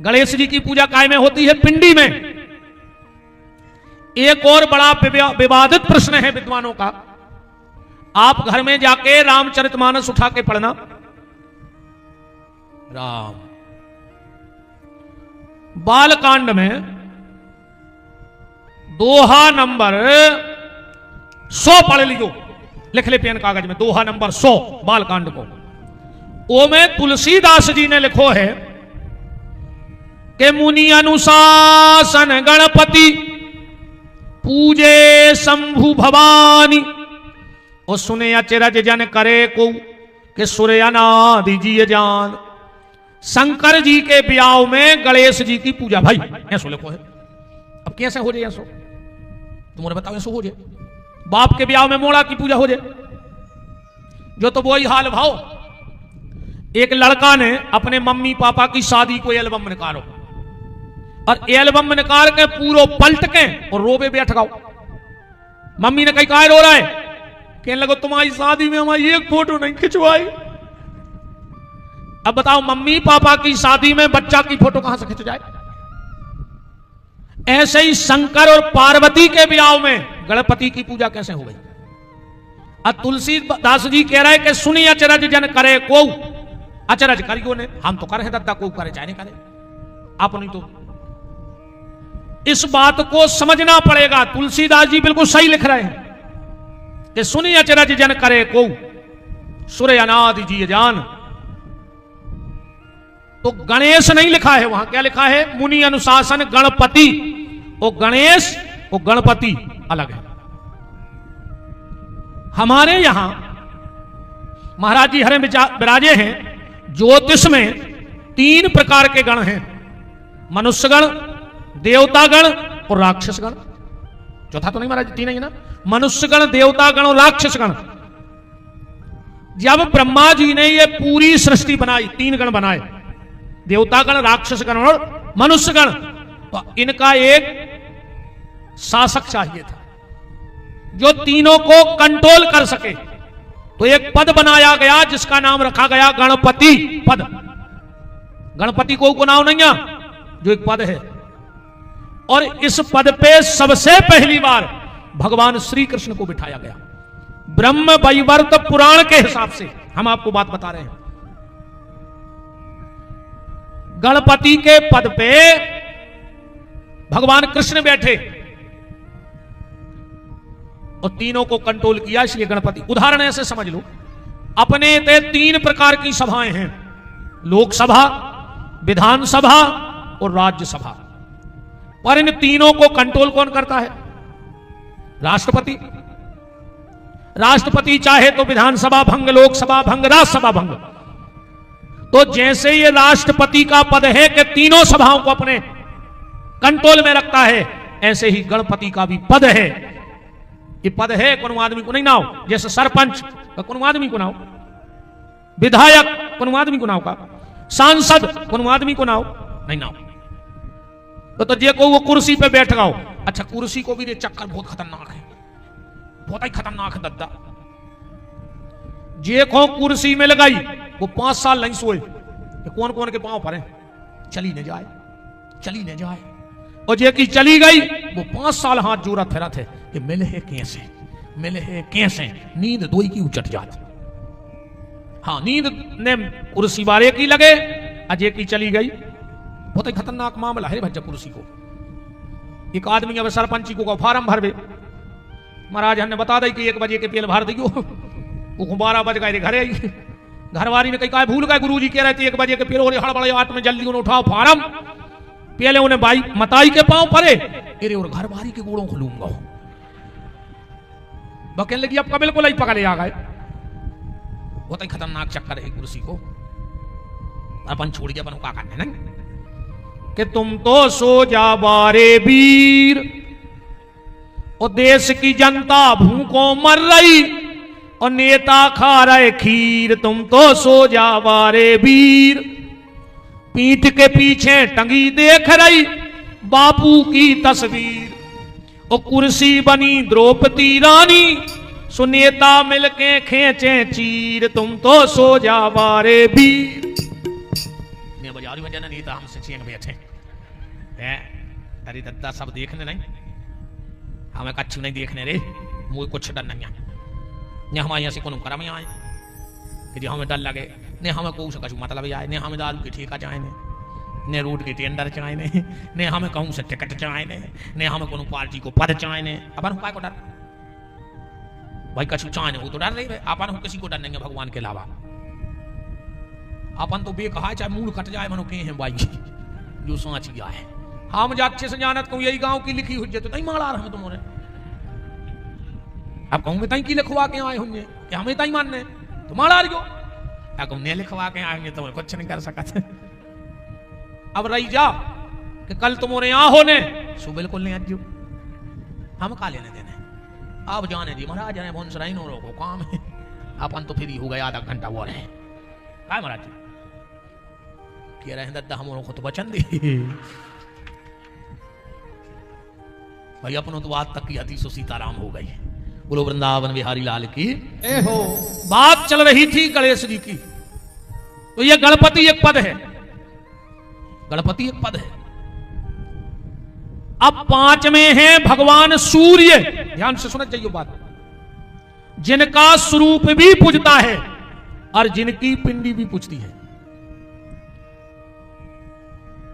गणेश जी की पूजा काय में होती है? पिंडी में। एक और बड़ा विवादित प्रश्न है विद्वानों का, आप घर में जाके रामचरितमानस उठा के पढ़ना, राम बालकांड में दोहा नंबर 100 पढ़ लीजिए, लिख ले पेन कागज में, दोहा नंबर 100 बालकांड को। ओ में तुलसीदास जी ने लिखो है कि मुनि अनुशासन गणपति पूजे शंभु भवानी, और सुने अचरज जन करे को कि सूर्य अनादि जी जान। शंकर जी के ब्याह में गणेश जी की पूजा, भाई ऐसो लिखो है। अब कैसे हो जाए ऐसो, तुम्हारे बताओ ऐसो हो जाए? बाप के ब्याह में मोड़ा की पूजा हो जाए, जो तो वही हाल भाव। एक लड़का ने अपने मम्मी पापा की शादी को एल्बम निकालो, और एल्बम निकाल के पूरा पलट के और रोबे बैठ गाओ। मम्मी ने कही काय रो रहा है? कहने लगो तुम्हारी शादी में हमारी एक फोटो नहीं खिंचवाई। अब बताओ मम्मी पापा की शादी में बच्चा की फोटो कहां से खिंच जाए? ऐसे ही शंकर और पार्वती के ब्याह में गणपति की पूजा कैसे हो गई? अब तुलसीदास जी कह रहे कि सुनी अचरज जन करे को, अचरज करियो ने, हम तो करे दद्दा को करे चाहे नहीं करे। आप नहीं तो इस बात को समझना पड़ेगा। तुलसीदास जी बिल्कुल सही लिख रहे हैं कि सुनी अचरज जन करे को सुर अनादि जी जान। तो गणेश नहीं लिखा है वहां, क्या लिखा है? मुनि अनुशासन गणपति। वो गणेश वो गणपति अलग है। हमारे यहां महाराज जी हरे विराजे हैं। ज्योतिष में 3 प्रकार के गण हैं, मनुष्यगण, देवतागण और राक्षसगण। चौथा तो नहीं महाराज, 3 ही ना, मनुष्यगण, देवतागण और राक्षसगण। जब ब्रह्मा जी ने ये पूरी सृष्टि बनाई, 3 गण बनाए, देवतागण, राक्षसगण और मनुष्यगण, तो इनका एक शासक चाहिए था जो तीनों को कंट्रोल कर सके। तो एक पद बनाया गया जिसका नाम रखा गया गणपति पद। गणपति को नाम नहीं है, जो एक पद है। और इस पद पे सबसे पहली बार भगवान श्री कृष्ण को बिठाया गया। ब्रह्म वैवर्त पुराण के हिसाब से हम आपको बात बता रहे हैं। गणपति के पद पे भगवान कृष्ण बैठे और तीनों को कंट्रोल किया, इसलिए गणपति। उदाहरण ऐसे समझ लो, अपने ते 3 प्रकार की सभाएं हैं, लोकसभा, विधानसभा और राज्यसभा। पर इन तीनों को कंट्रोल कौन करता है? राष्ट्रपति। राष्ट्रपति चाहे तो विधानसभा भंग, लोकसभा भंग, राज्यसभा भंग। तो जैसे ये राष्ट्रपति का पद है कि तीनों सभाओं को अपने कंट्रोल में रखता है, ऐसे ही गणपति का भी पद है। ये पद है, कोनो आदमी को नहीं नाव। जैसे सरपंच कोनो आदमी को नाव, विधायक कोनो आदमी को नाव का, सांसद कोनो आदमी को नाव नहीं नाव। तो जे को वो कुर्सी पे बैठ गओ, अच्छा कुर्सी को भी दे चक्कर बहुत खतरनाक है, बहुत ही खतरनाक है दद्दा। जे को कुर्सी में लगाई वो 5 साल नहीं सोए कि कौन कौन के पांव पर है, चली न जाए, चली न जाए। और जे की चली गई वो 5 साल हाथ जोड़ा फिरा थे कि मिले है कैसे, मिले है कैसे। नींद दोई की उचट जाती। हाँ, नींद ने कुर्सी वाले की लगे, अजय की चली गई। बहुत ही खतरनाक मामला है भज्जा कुर्सी को। एक आदमी अब सरपंची को फार्म भरवे, महाराज हमने बता दी कि 1 बजे के पेल भर दियो। वो 12 बज गए घरे आई। घरवारी ने कही भूल गए, गुरुजी कह रहे थे 1 बजे के पेल, हड़बड़े 8 में जल्दी उन्हें उठाओ फार्म। पहले उन्हें भाई मताई के पांव परे, अरे और घरवारी के गोड़ों खुलूंगा। कहने लगी अब कबिल को लाई पकड़े आ गए। बहुत ही खतरनाक चक्कर है कुर्सी को। अपन छोड़ के अपन का करने नहीं कि तुम तो सो जा बारे वीर, और देश की जनता भूखों मर रही और नेता खा रहे खीर। तुम तो सो जा बारे वीर, पीठ के पीछे टंगी देख रही बापू की तस्वीर। और कुर्सी बनी द्रौपदी रानी, सुनेता मिलके खेचे चीर। तुम तो सो जा बारे वीर। ने बाजारी में जाना नेता हमसे चेंग बैठे हैं, अरे दद्दा सब देखने नहीं, हमें कच्छु नहीं देखने रे। मुझे कुछ डर नहीं है, ने हमारे यहाँ से कोनो करम आए कि हमें डर लगे, ने हमें को कछु मतलब आए, ने हमें दारू की ठेका चाहे, ने रोड के टेंडर चाहे, ने हमें कहूँ से टिकट चाहे, ने हमें कोनो पार्टी को पद चाहे। अपन काय को डर भाई, कछु चाहे वो तो डर रही है। अपन किसी को डर नहीं है भगवान के अलावा। अपन तो बेकहा चाहे मूड कट जाए मनो के हैं भाई जो सोच गया है। हम जा अच्छे से जानत कहूँ यही गांव की लिखी हुई तो नहीं मारा रहे तुम्हारे। अब कहूँ मैं की लिखवा के आए होंगे कि हमें तई मानने तो मारा रही हो। कहूँ ने लिखवा के आएंगे तो कुछ नहीं कर सकते। अब रही जा कि कल तुम्हारे यहाँ होने सो बिल्कुल नहीं अज्जू, हम का लेने देने। अब जाने जी महाराज ने भोन सराई नो रोको काम है। अपन तो फिर ही हो गया आधा घंटा वो रहे काय महाराज जी कह रहे हैं दद्दा हम को तो बचन दी भाई। अपनों तो आज तक की अति सो सीताराम हो गई। बोलो वृंदावन बिहारी लाल की। हो बात चल रही थी गणेश जी की। तो ये गणपति एक पद है, गणपति एक पद है। अब 5 में है भगवान सूर्य। ध्यान से सुनना चाहिए बात, जिनका स्वरूप भी पूजता है और जिनकी पिंडी भी पूजती है।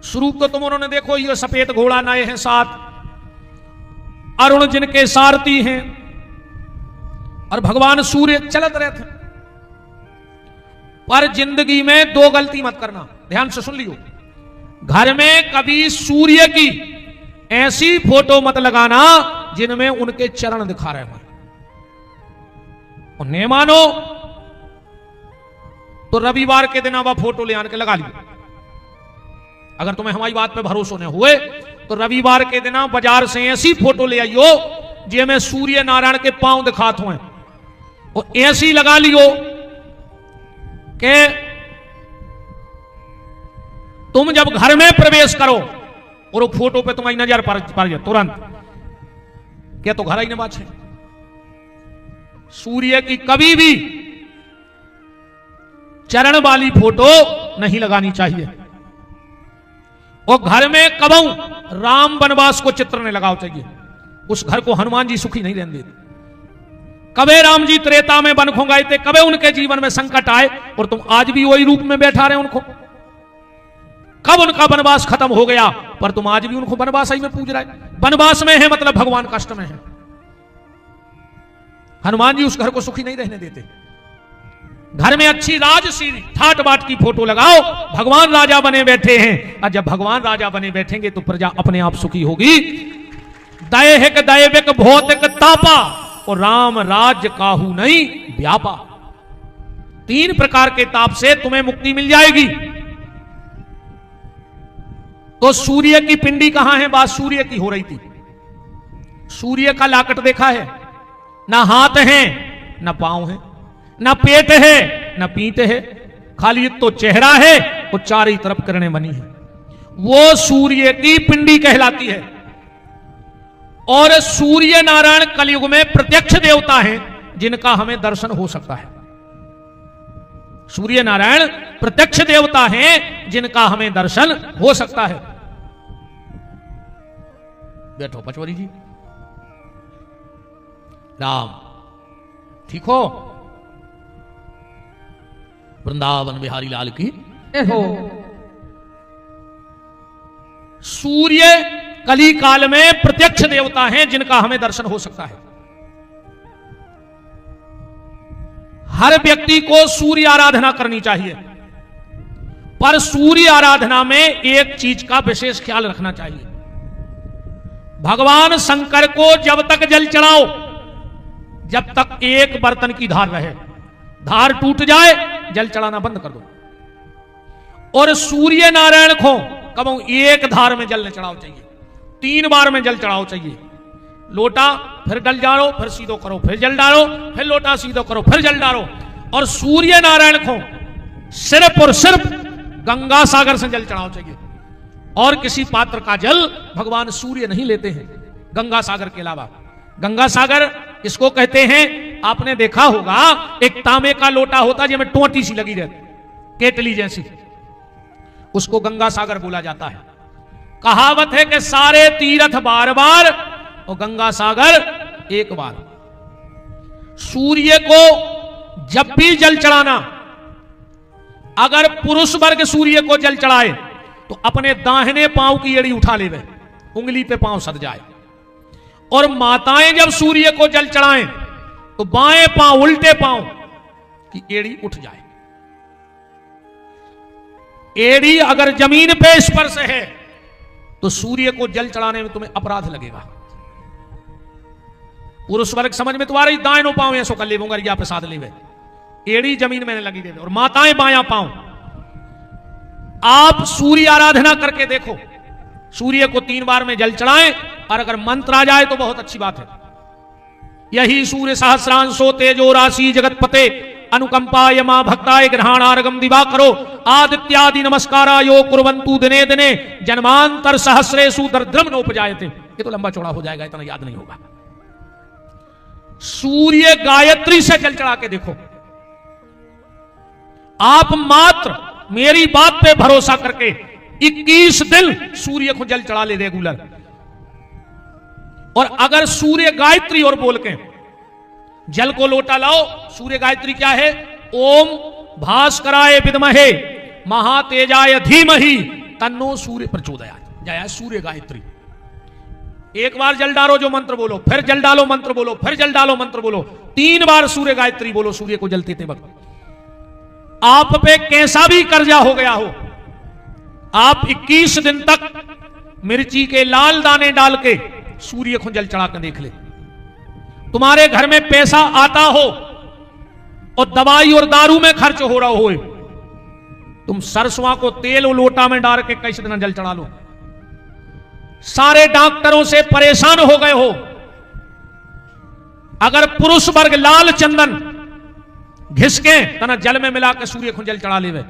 स्वरूप तो तुम उन्होंने देखो, ये सफेद घोड़ा नए हैं 7, अरुण जिनके सारथी हैं, और भगवान सूर्य चलत रहे थे। पर जिंदगी में 2 गलती मत करना, ध्यान से सुन लियो। घर में कभी सूर्य की ऐसी फोटो मत लगाना जिनमें उनके चरण दिखा रहे हो। और नहीं मानो तो रविवार के दिन आप फोटो ले आने के लगा लियो। अगर तुम्हें हमारी बात पे भरोसा नहीं हुए तो रविवार के दिन बाजार से ऐसी फोटो ले आइयो जिसमें सूर्य नारायण के पांव दिखाते हुए, और ऐसी लगा लियो कि तुम जब घर में प्रवेश करो और वो फोटो पे तुम्हारी नजर पड़ जाए तुरंत, क्या तो घर ही न बात है। सूर्य की कभी भी चरण वाली फोटो नहीं लगानी चाहिए। और घर में कबहू राम वनवास को चित्र नहीं लगाओ चाहिए। उस घर को हनुमान जी सुखी नहीं रहने देते। कबे राम जी त्रेता में वन खो गए थे, कबे उनके जीवन में संकट आए और तुम आज भी वही रूप में बैठा रहे उनको। कब उनका वनवास खत्म हो गया पर तुम आज भी उनको वनवास ही में पूज रहे। वनवास में है मतलब भगवान कष्ट में है। हनुमान जी उस घर को सुखी नहीं रहने देते। घर में अच्छी राजसी ठाट बाट की फोटो लगाओ, भगवान राजा बने बैठे हैं, और जब भगवान राजा बने बैठेंगे तो प्रजा अपने आप सुखी होगी। दैहिक दैविक भौतिक तापा और राम राज्य काहू नहीं व्यापा। 3 प्रकार के ताप से तुम्हें मुक्ति मिल जाएगी। तो सूर्य की पिंडी कहां है? बात सूर्य की हो रही थी। सूर्य का लाकट देखा है? ना हाथ है ना पांव है, ना पेट है ना पीठ है, खाली तो चेहरा है और चारों तरफ किरणें बनी है। वो सूर्य की पिंडी कहलाती है। और सूर्य नारायण कलयुग में प्रत्यक्ष देवता हैं जिनका हमें दर्शन हो सकता है। सूर्य नारायण प्रत्यक्ष देवता हैं जिनका हमें दर्शन हो सकता है। बैठो पचवरी जी। राम ठीक हो? वृंदावन बिहारी लाल की हो। सूर्य कली काल में प्रत्यक्ष देवता हैं जिनका हमें दर्शन हो सकता है। हर व्यक्ति को सूर्य आराधना करनी चाहिए, पर सूर्य आराधना में एक चीज का विशेष ख्याल रखना चाहिए। भगवान शंकर को जब तक जल चढ़ाओ जब तक एक बर्तन की धार रहे, धार टूट जाए जल चढ़ाना बंद कर दो। और सूर्य नारायण को कब एक धार में जल न चढ़ाओ चाहिए, 3 बार में जल चढ़ाओ चाहिए। लोटा फिर जल डालो, फिर सीधो करो, फिर जल डालो, फिर लोटा सीधो करो, फिर जल डालो। और सूर्य नारायण को सिर्फ और सिर्फ गंगा सागर से जल चढ़ाओ चाहिए। और किसी पात्र का जल भगवान सूर्य नहीं लेते हैं गंगा सागर के अलावा। गंगा सागर इसको कहते हैं, आपने देखा होगा एक तांबे का लोटा होता जिसमें टोटी सी लगी रहती, केतली जैसी, उसको गंगा सागर बोला जाता है। कहावत है कि सारे तीर्थ बार बार और गंगा सागर एक बार। सूर्य को जब भी जल चढ़ाना, अगर पुरुष वर्ग सूर्य को जल चढ़ाए तो अपने दाहिने पांव की एड़ी उठा ले, उंगली पे पांव सद जाए। और माताएं जब सूर्य को जल चढ़ाएं तो बाएं पांव उल्टे पांव की एड़ी उठ जाए। एड़ी अगर जमीन पे स्पर्श है तो सूर्य को जल चढ़ाने में तुम्हें अपराध लगेगा। पुरुष वर्ग समझ में तुम्हारी दाएं पांव ऐसो कर ले मुंगरिया प्रसाद ले, एड़ी जमीन में लगी दे, और माताएं बायां पांव। आप सूर्य आराधना करके देखो, सूर्य को 3 बार में जल चढ़ाएं, और अगर मंत्र आ जाए तो बहुत अच्छी बात है। यही सूर्य सहस्रांशो तेजो राशि जगत पते अनुकंपाय मां भक्ताय ग्रहणार्गम दिवा करो आदित्यादि नमस्कारायो कुर्वन्तु दिने दिने जन्मांतर सहस्रेषु दर्द्रम नोपजायते। ये तो लंबा चौड़ा हो जाएगा, इतना याद नहीं होगा। सूर्य गायत्री से जल चढ़ा के देखो। आप मात्र मेरी बात पे भरोसा करके 21 दिन सूर्य को जल चढ़ा ले रेगुलर। और अगर सूर्य गायत्री और बोल के जल को लोटा लाओ, सूर्य गायत्री क्या है? ओम भास्कराय विद्महे महातेजाय धीमहि तन्नो सूर्य प्रचोदयात्, जय सूर्य गायत्री। एक बार जल डालो जो मंत्र बोलो, फिर जल डालो मंत्र बोलो, फिर जल डालो मंत्र बोलो, 3 बार सूर्य गायत्री बोलो सूर्य को जल देते वक्त। आप पे कैसा भी कर्जा हो गया हो, आप 21 दिन तक मिर्ची के लाल दाने डाल के सूर्य को जल चढ़ा कर देख ले। तुम्हारे घर में पैसा आता हो और दवाई और दारू में खर्च हो रहा हो, तुम सरसों को तेल और लोटा में डाल के कैसे दिन जल चढ़ा लो। सारे डॉक्टरों से परेशान हो गए हो, अगर पुरुष वर्ग लाल चंदन घिसके तना जल में मिला के सूर्य को जल चढ़ा ले।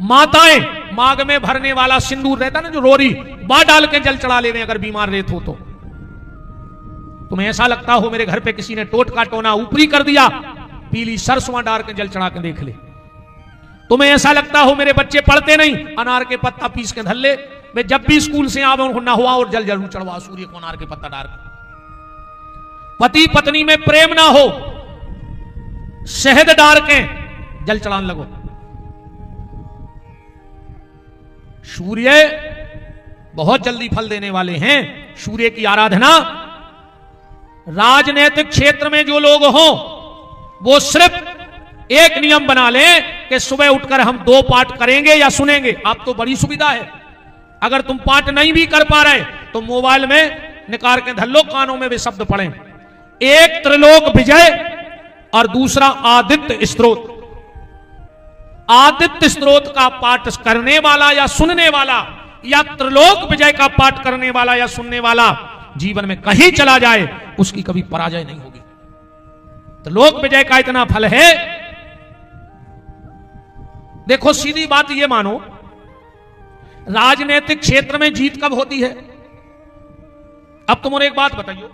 माताएं मांग में भरने वाला सिंदूर रहता ना जो रोरी, वह डाल के जल चढ़ा ले अगर बीमार रहते हो तो। तुम्हें ऐसा लगता हो मेरे घर पे किसी ने टोटका टोना ऊपरी कर दिया, पीली सरसों डाल के जल चढ़ा के देख ले। तुम्हें ऐसा लगता हो मेरे बच्चे पढ़ते नहीं, अनार के पत्ता पीस के धर ले, वे जब भी स्कूल से आवे उनको नहवा और जल जरूर चढ़वा सूर्य को अनार के पत्ता डाल के। पति पत्नी में प्रेम ना हो, शहद डाल के जल चढ़ाने लगो। सूर्य बहुत जल्दी फल देने वाले हैं। सूर्य की आराधना राजनीतिक क्षेत्र में जो लोग हो वो सिर्फ एक नियम बना लें कि सुबह उठकर हम 2 पाठ करेंगे या सुनेंगे। आप तो बड़ी सुविधा है, अगर तुम पाठ नहीं भी कर पा रहे तो मोबाइल में निकाल के धर लो, कानों में वे शब्द पढ़ें। एक त्रिलोक विजय और दूसरा आदित्य स्त्रोत। आदित्य स्त्रोत का पाठ करने वाला या सुनने वाला या त्रिलोक विजय का पाठ करने वाला या सुनने वाला जीवन में कहीं चला जाए उसकी कभी पराजय नहीं होगी। त्रिलोक विजय का इतना फल है। देखो सीधी बात ये मानो, राजनीतिक क्षेत्र में जीत कब होती है? अब तुम एक बात बताइए,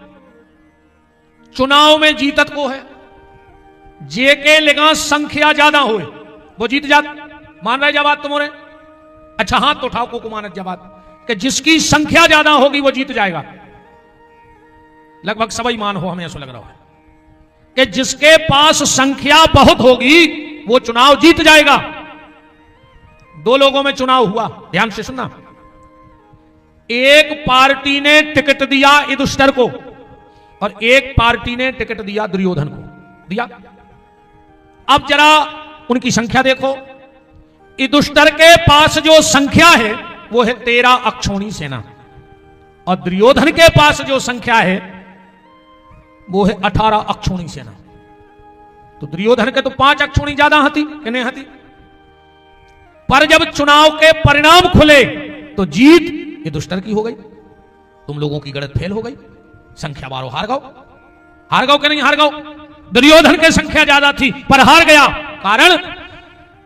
चुनाव में जीतत को है जेके लिगा संख्या ज्यादा हो वो जीत जात। मान रहे जवाब तुम्हारे? अच्छा हाथ तो उठाओ को मानत जवाब कि जिसकी संख्या ज्यादा होगी वो जीत जाएगा। लगभग सभी मान हो, हमें ऐसा लग रहा है कि जिसके पास संख्या बहुत होगी वो चुनाव जीत जाएगा। 2 लोगों में चुनाव हुआ, ध्यान से सुनना। एक पार्टी ने टिकट दिया युधिष्ठिर को और एक पार्टी ने टिकट दिया दुर्योधन को दिया। अब जरा उनकी संख्या देखो। युधिष्ठिर के पास जो संख्या है वो है 13 अक्षौणी सेना और दुर्योधन के पास जो संख्या है वो है 18 अक्षौणी सेना। तो दुर्योधन के तो 5 अक्षौणी ज्यादा हती कि नहीं हती। पर जब चुनाव के परिणाम खुले तो जीत युधिष्ठिर की हो गई, तुम लोगों की गणित फेल हो गई। संख्या बारो हार गए कि नहीं हार गए। दुर्योधन की संख्या ज्यादा थी पर हार गया। कारण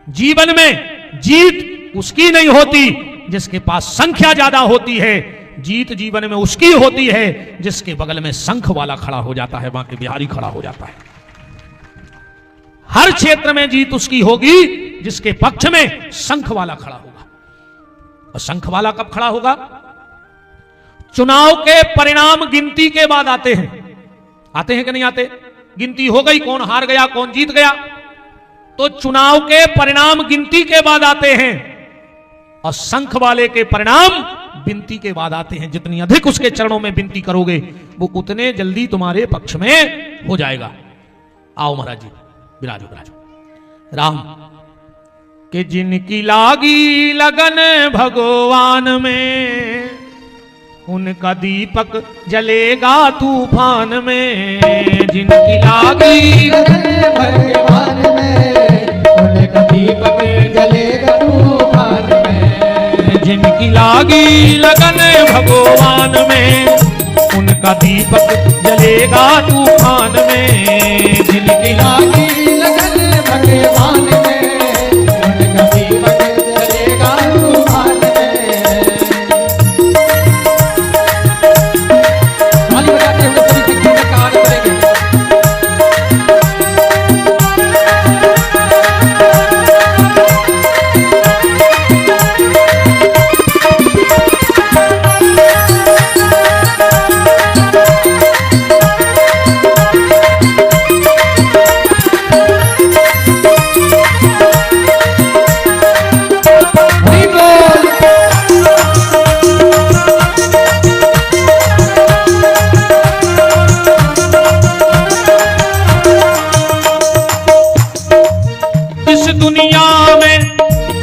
जीवन में जीत उसकी नहीं होती जिसके पास संख्या ज्यादा होती है, जीत जीवन में उसकी होती है जिसके बगल में शंख वाला खड़ा हो जाता है, बांके बिहारी खड़ा हो जाता है। हर क्षेत्र में जीत उसकी होगी जिसके पक्ष में शंख वाला खड़ा होगा। और शंख वाला कब खड़ा होगा? चुनाव के परिणाम गिनती के बाद आते हैं कि नहीं आते? गिनती हो गई, कौन हार गया कौन जीत गया, तो चुनाव के परिणाम गिनती के बाद आते हैं और शंख वाले के परिणाम विनती के बाद आते हैं। जितनी अधिक उसके चरणों में विनती करोगे वो उतने जल्दी तुम्हारे पक्ष में हो जाएगा। आओ महाराज जी विराजो विराजो। राम के जिनकी लागी लगन भगवान में, उनका दीपक जलेगा तूफान में। जिनकी लागी लगन भगवान में, उनका दीपक जलेगा तूफान में। जिनकी लागी लगन भगवान में, उनका दीपक जलेगा तूफान में। जिनकी लागी लगन भगवान में, उनका दीपक जलेगा तूफान में। ताली बजाते हुए सभी सिखों का कार्य करेंगे। दुनिया में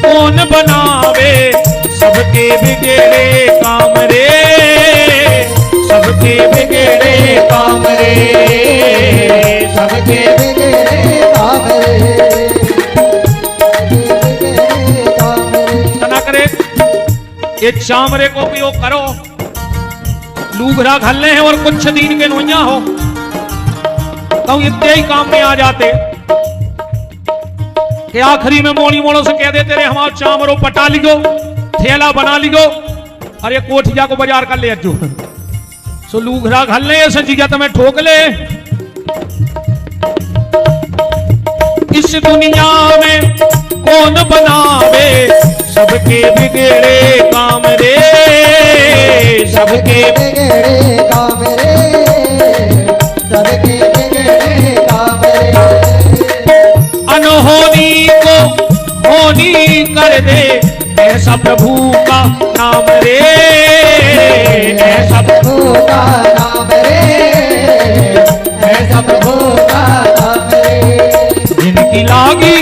कौन बनावे सबके बिगड़े काम रे, सबके बिगड़े काम रे, सबके बिगड़े काम रे, तना करे ये चामरे को उपयोग करो, लूगरा घल्ले हैं और कुछ दिन के नोइया हो तो इतने ही काम में आ जाते कि आखिरी में मोड़ी मोड़ों से कह देते रे हमारा चामरो पटा लिगो, थैला बना लिगो, अरे कोठिया को बाजार कर ले अज्जू सो लूगरा घल्ले ऐसे चीजा तुम्हें ठोक ले। इस दुनिया में कौन बनावे सबके बिगड़े काम रे, सबके बिगड़े काम रे, सबके बिगड़े काम रे, अनहोनी को होनी कर दे ऐसा प्रभु का नाम रे, ऐसा प्रभु का नाम रे, ऐसा प्रभु का नाम रे, जिनकी लागी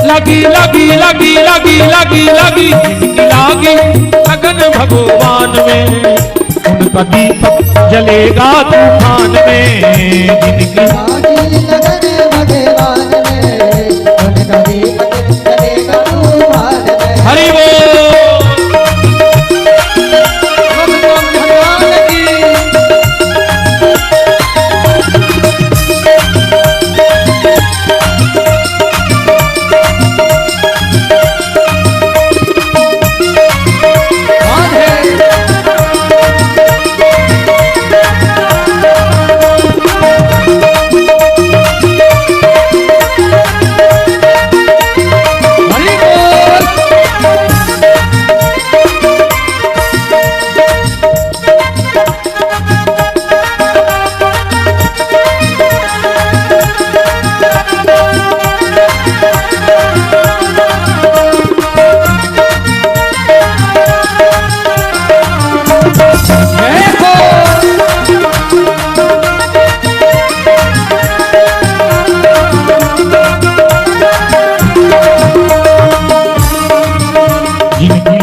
लगी लगी लगी लगी लगी लगी जिनकी लागी लगन भगवान में उनका दीपक जलेगा तूफान में, जिनकी लागी लगन भगवान में उनका दीपक जलेगा तूफान में। हरि बोल। भगवान की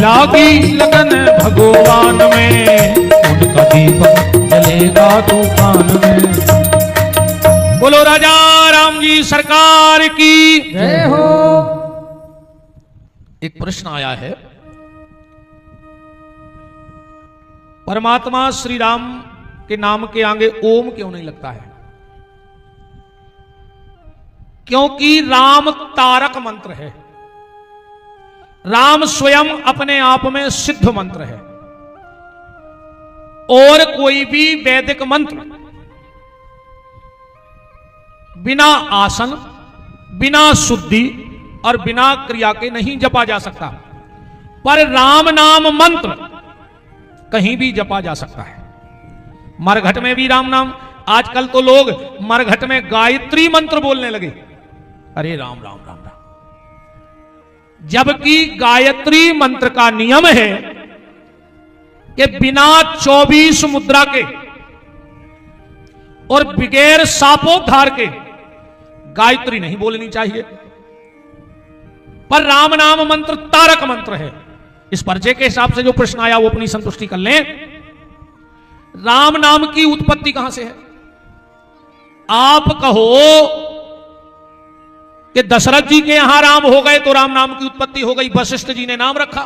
लागी लगन भगवान में उनका दीपक जलेगा तूफान में। बोलो राजा राम जी सरकार की जय हो। एक प्रश्न आया है, परमात्मा श्री राम के नाम के आगे ओम क्यों नहीं लगता है? क्योंकि राम तारक मंत्र है, राम स्वयं अपने आप में सिद्ध मंत्र है और कोई भी वैदिक मंत्र बिना आसन, बिना शुद्धि और बिना क्रिया के नहीं जपा जा सकता, पर राम नाम मंत्र कहीं भी जपा जा सकता है। मरघट में भी राम नाम, आजकल तो लोग मरघट में गायत्री मंत्र बोलने लगे, अरे राम राम राम राम, जबकि गायत्री मंत्र का नियम है कि बिना 24 मुद्रा के और बगैर सापोद्धार के गायत्री नहीं बोलनी चाहिए। पर राम नाम मंत्र तारक मंत्र है। इस पर्चे के हिसाब से जो प्रश्न आया वो अपनी संतुष्टि कर लें। राम नाम की उत्पत्ति कहां से है? आप कहो कि दशरथ जी के यहां राम हो गए तो राम नाम की उत्पत्ति हो गई, वशिष्ठ जी ने नाम रखा,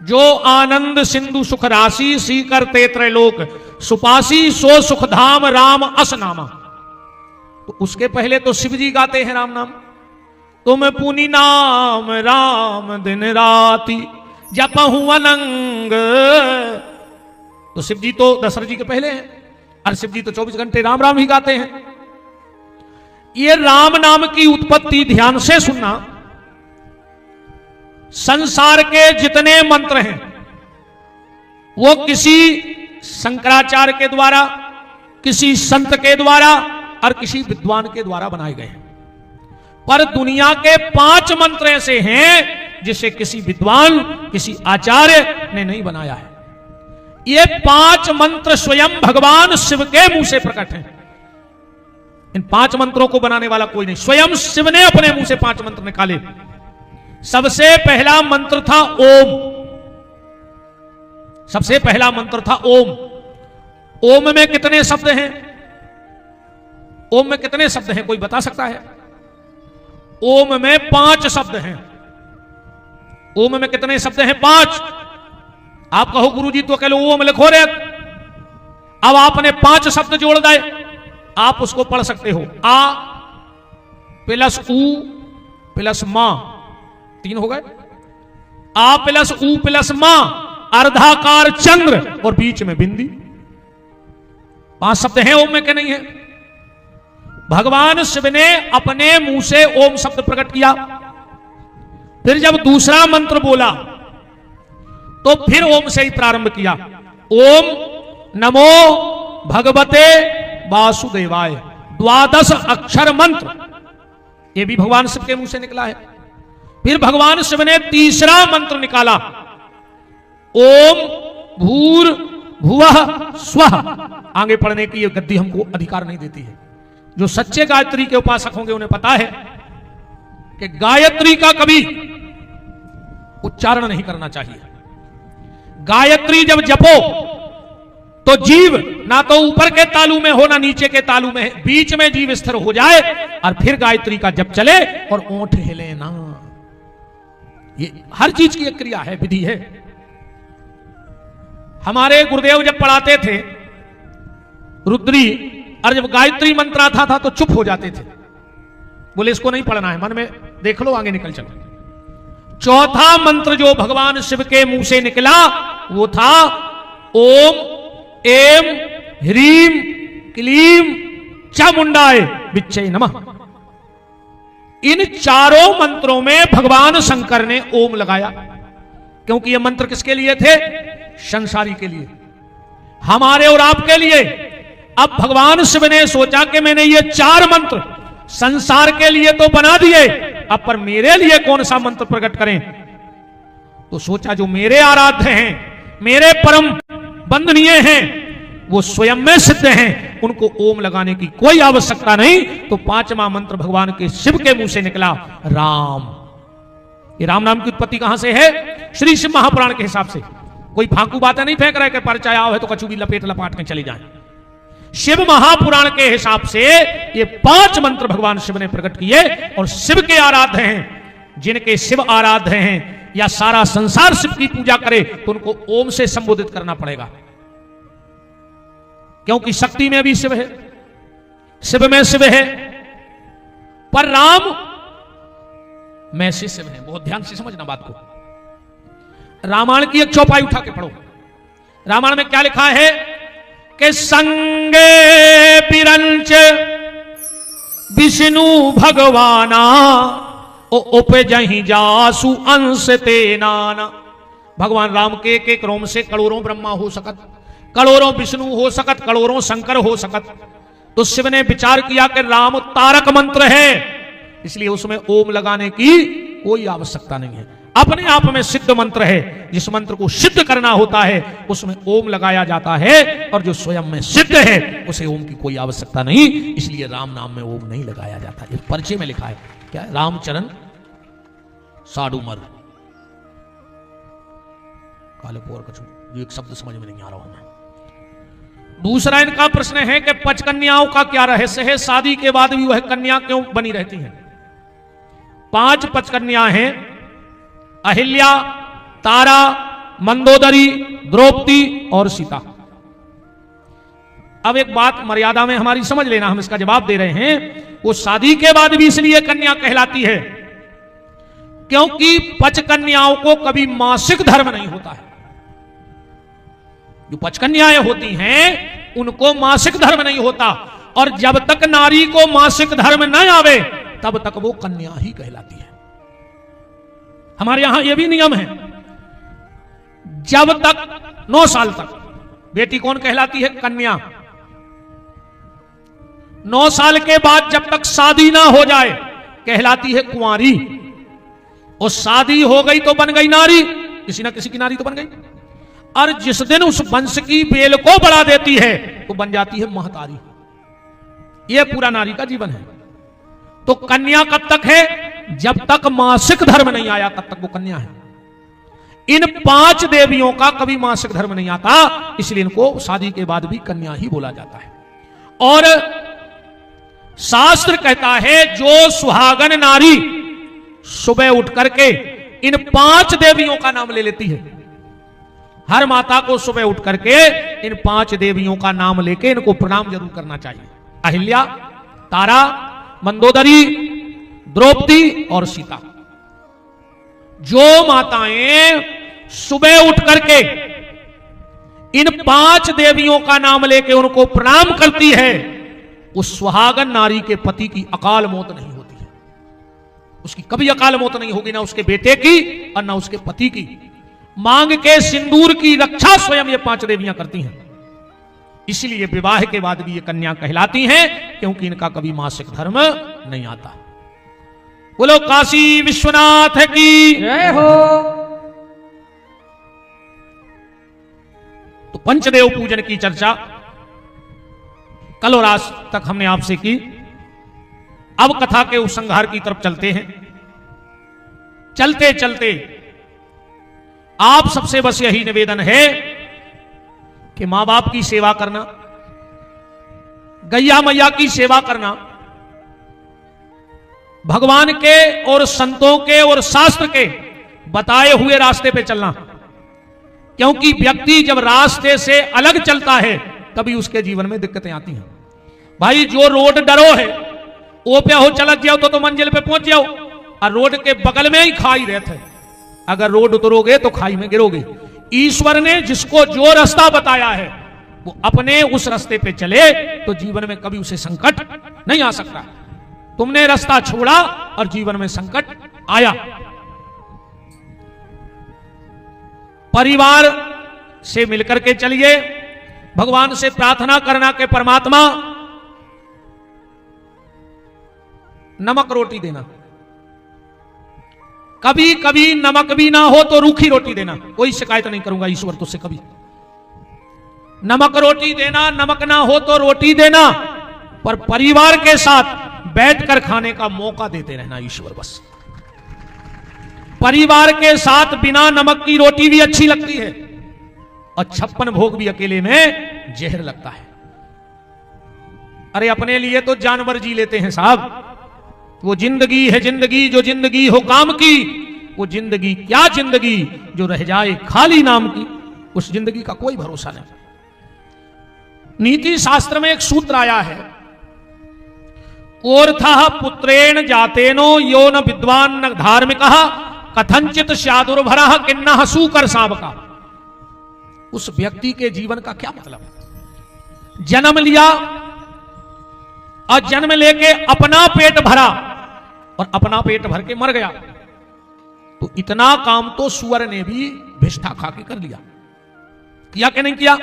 जो आनंद सिंधु सुख राशि सी करते त्रैलोक सुपासी सो सुख धाम राम अस नामा। तो उसके पहले तो शिव जी गाते हैं राम नाम, तुम पुनि नाम राम दिन राति जपहु अनंग। तो शिव जी तो दशरथ जी के पहले हैं और शिव जी तो 24 घंटे राम राम ही गाते हैं। ये राम नाम की उत्पत्ति ध्यान से सुनना, संसार के जितने मंत्र हैं वो किसी शंकराचार्य के द्वारा, किसी संत के द्वारा और किसी विद्वान के द्वारा बनाए गए हैं, पर दुनिया के 5 मंत्र ऐसे हैं जिसे किसी विद्वान, किसी आचार्य ने नहीं बनाया है। ये 5 मंत्र स्वयं भगवान शिव के मुंह से प्रकट हैं। इन 5 मंत्रों को बनाने वाला कोई नहीं, स्वयं शिव ने अपने मुंह से 5 मंत्र निकाले। सबसे पहला मंत्र था ओम। सबसे पहला मंत्र था ओम। ओम में कितने शब्द हैं? ओम में कितने शब्द हैं, कोई बता सकता है? ओम में 5 शब्द हैं। ओम में कितने शब्द हैं? 5। आप कहो गुरुजी तो कह लो ओम लिखो रे। अब आपने 5 शब्द जोड़ दिए, आप उसको पढ़ सकते हो। आ प्लस ऊ प्लस मां, 3 हो गए। आ प्लस ऊ प्लस मां, अर्धाकार चंद्र और बीच में बिंदी। 5 शब्द हैं ओम में के नहीं है? भगवान शिव ने अपने मुंह से ओम शब्द प्रकट किया। फिर जब दूसरा मंत्र बोला तो फिर ओम से ही प्रारंभ किया। ओम नमो भगवते वासुदेवाय, 12 अक्षर मंत्र, यह भी भगवान शिव के मुंह से निकला है। फिर भगवान शिव ने तीसरा मंत्र निकाला, ओम भूर भुवः स्वः। आगे पढ़ने की यह गद्दी हमको अधिकार नहीं देती है। जो सच्चे गायत्री के उपासक होंगे उन्हें पता है कि गायत्री का कभी उच्चारण नहीं करना चाहिए। गायत्री जब जपो तो जीव ना तो ऊपर के तालु में हो ना नीचे के तालु में, बीच में जीव स्थिर हो जाए और फिर गायत्री का जप चले और ओंठ हिले ना। ये हर चीज की एक क्रिया है, विधि है। हमारे गुरुदेव जब पढ़ाते थे रुद्री, और जब गायत्री मंत्र आता था तो चुप हो जाते थे, बोले इसको नहीं पढ़ना है, मन में देख लो आगे निकल चलो। चौथा मंत्र जो भगवान शिव के मुंह से निकला वो था ओम एम ह्रीम क्लीम चामुंडाय विच्चय नमः। इन चारों मंत्रों में भगवान शंकर ने ओम लगाया, क्योंकि ये मंत्र किसके लिए थे? संसारी के लिए, हमारे और आपके लिए। अब भगवान शिव ने सोचा कि मैंने ये 4 मंत्र संसार के लिए तो बना दिए, अब पर मेरे लिए कौन सा मंत्र प्रकट करें? तो सोचा जो मेरे आराध्य हैं, मेरे परम वंदनीय हैं, वो स्वयं में सिद्ध हैं, उनको ओम लगाने की कोई आवश्यकता नहीं। तो 5वां मंत्र भगवान के शिव के मुंह से निकला, राम। ये राम नाम की उत्पत्ति कहां से है? श्री शिव महापुराण के हिसाब से। कोई फांकू बातें नहीं फेंक रहे कि परिचय आओ है तो कछु भी लपेट लपाट के चले जाएं। शिव महापुराण के हिसाब से ये 5 मंत्र भगवान शिव ने प्रकट किए, और शिव के आराध्य हैं, जिनके शिव आराध्य हैं या सारा संसार शिव की पूजा करे तो उनको ओम से संबोधित करना पड़ेगा, क्योंकि शक्ति में भी शिव है, शिव में शिव है, पर राम में से शिव है। बहुत ध्यान से समझना बात को। रामायण की एक चौपाई उठा के पढ़ो। रामायण में क्या लिखा है कि संगे पिरंच विष्णु भगवाना ओ उपजहि जासु अंश ते नाना। भगवान राम के एक रोम से करोड़ों ब्रह्मा हो सकत, करोड़ों विष्णु हो सकत, करोड़ों शंकर हो सकत। तो शिव ने विचार किया कि राम तारक मंत्र है, इसलिए उसमें ओम लगाने की कोई आवश्यकता नहीं है। अपने आप में सिद्ध मंत्र है, जिस मंत्र को सिद्ध करना होता है उसमें ओम लगाया जाता है, और जो स्वयं में सिद्ध है उसे ओम की कोई आवश्यकता नहीं, इसलिए राम नाम में ओम नहीं लगाया जाता। इस परिचय में लिखा है क्या? रामचरण साडूमर काले पोर कछु, जो एक शब्द समझ में नहीं आ रहा हूं। दूसरा इनका प्रश्न है कि 5 कन्याओं का क्या रहस्य है? शादी के बाद भी वह कन्या क्यों बनी रहती हैं? 5 कन्या हैं, अहिल्या, तारा, मंदोदरी, द्रौपदी और सीता। अब एक बात मर्यादा में हमारी समझ लेना, हम इसका जवाब दे रहे हैं। वो शादी के बाद भी इसलिए कन्या कहलाती है क्योंकि 5 कन्याओं को कभी मासिक धर्म नहीं होता है। जो 5 कन्याएं होती हैं उनको मासिक धर्म नहीं होता, और जब तक नारी को मासिक धर्म न आवे तब तक वो कन्या ही कहलाती है। हमारे यहां यह भी नियम है, जब तक 9 साल तक बेटी कौन कहलाती है? कन्या। 9 साल के बाद जब तक शादी ना हो जाए कहलाती है कुंवारी, और शादी हो गई तो बन गई नारी, किसी ना किसी की नारी तो बन गई। और जिस दिन उस वंश की बेल को बढ़ा देती है तो बन जाती है महतारी। यह पूरा नारी का जीवन है। तो कन्या कब तक है? जब तक मासिक धर्म नहीं आया तब तक वो कन्या है। इन 5 देवियों का कभी मासिक धर्म नहीं आता, इसलिए इनको शादी के बाद भी कन्या ही बोला जाता है। और शास्त्र कहता है जो सुहागन नारी सुबह उठ करके इन 5 देवियों का नाम ले लेती है, हर माता को सुबह उठ करके इन 5 देवियों का नाम लेके इनको प्रणाम जरूर करना चाहिए। अहिल्या, तारा, मंदोदरी, द्रौपदी और सीता। जो माताएं सुबह उठ करके इन 5 देवियों का नाम लेके उनको प्रणाम करती है, उस सुहागन नारी के पति की अकाल मौत नहीं होती है। उसकी कभी अकाल मौत नहीं होगी, ना उसके बेटे की और ना उसके पति की। मांग के सिंदूर की रक्षा स्वयं ये 5 देवियां करती हैं। इसलिए विवाह के बाद भी ये कन्या कहलाती हैं, क्योंकि इनका कभी मासिक धर्म नहीं आता। बोलो काशी विश्वनाथ की जय हो। तो पंचदेव पूजन की चर्चा कल और आज तक हमने आपसे की। अब कथा के उपसंहार की तरफ चलते हैं। चलते चलते आप सबसे बस यही निवेदन है कि मां बाप की सेवा करना, गैया मैया की सेवा करना, भगवान के और संतों के और शास्त्र के बताए हुए रास्ते पे चलना। क्योंकि व्यक्ति जब रास्ते से अलग चलता है तभी उसके जीवन में दिक्कतें आती हैं। भाई जो रोड डरो है वो पे हो चलत जाओ तो मंजिल पे पहुंच जाओ, और रोड के बगल में ही खाई रहते हैं। अगर रोड उतरोगे तो खाई में गिरोगे। ईश्वर ने जिसको जो रास्ता बताया है वो अपने उस रास्ते पे चले तो जीवन में कभी उसे संकट नहीं आ सकता। तुमने रास्ता छोड़ा और जीवन में संकट आया। परिवार से मिलकर के चलिए, भगवान से प्रार्थना करना कि परमात्मा नमक रोटी देना। कभी कभी नमक भी ना हो तो रूखी रोटी देना, कोई शिकायत नहीं करूंगा ईश्वर तुझसे कभी। नमक रोटी देना, नमक ना हो तो रोटी देना, पर परिवार के साथ बैठकर खाने का मौका देते रहना ईश्वर। बस परिवार के साथ बिना नमक की रोटी भी अच्छी लगती है, और 56 भोग भी अकेले में जहर लगता है। अरे अपने लिए तो जानवर जी लेते हैं साहब। वो जिंदगी है जिंदगी जो जिंदगी हो काम की, वो जिंदगी क्या जिंदगी जो रह जाए खाली नाम की। उस जिंदगी का कोई भरोसा नहीं। नीति शास्त्र में एक सूत्र आया है, ओर्थः पुत्रेण जातेनो यो न विद्वान न धार्मिकः कथंचित स्यादुर्भरः किन्नः सूकर शावका। उस व्यक्ति के जीवन का क्या मतलब है? जन्म लिया और जन्म लेके अपना पेट भरा और अपना पेट भर के मर गया, तो इतना काम तो सुअर ने भी भिष्ठा खा के कर लिया। किया कि नहीं किया?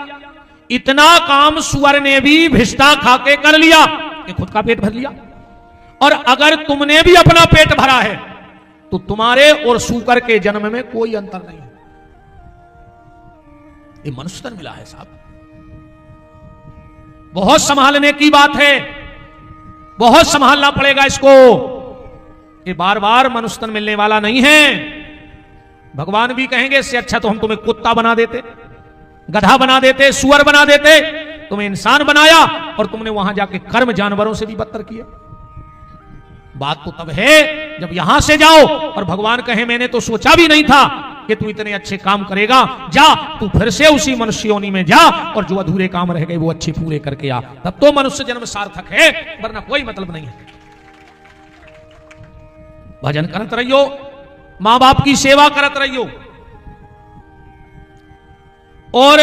इतना काम सुअर ने भी भिष्ठा खा के कर लिया कि खुद का पेट भर लिया। और अगर तुमने भी अपना पेट भरा है तो तुम्हारे और सूकर के जन्म में कोई अंतर नहीं है। ये मनुष्य तन मिला है साहब। बहुत संभालने की बात है, बहुत संभालना पड़ेगा इसको। ये बार बार मनुष्य तन मिलने वाला नहीं है। भगवान भी कहेंगे इससे अच्छा तो हम तुम्हें कुत्ता बना देते, गधा बना देते, सुअर बना देते। तुम्हें इंसान बनाया और तुमने वहां जाके कर्म जानवरों से भी बदतर किया। बात तो तब है जब यहां से जाओ और भगवान कहे मैंने तो सोचा भी नहीं था कि तू इतने अच्छे काम करेगा, जा तू फिर से उसी मनुष्य योनि में जा और जो अधूरे काम रह गए वो अच्छे पूरे करके आ। तब तो मनुष्य जन्म सार्थक है, वरना कोई मतलब नहीं है। भजन करत रहियो, मां बाप की सेवा करत रहियो, और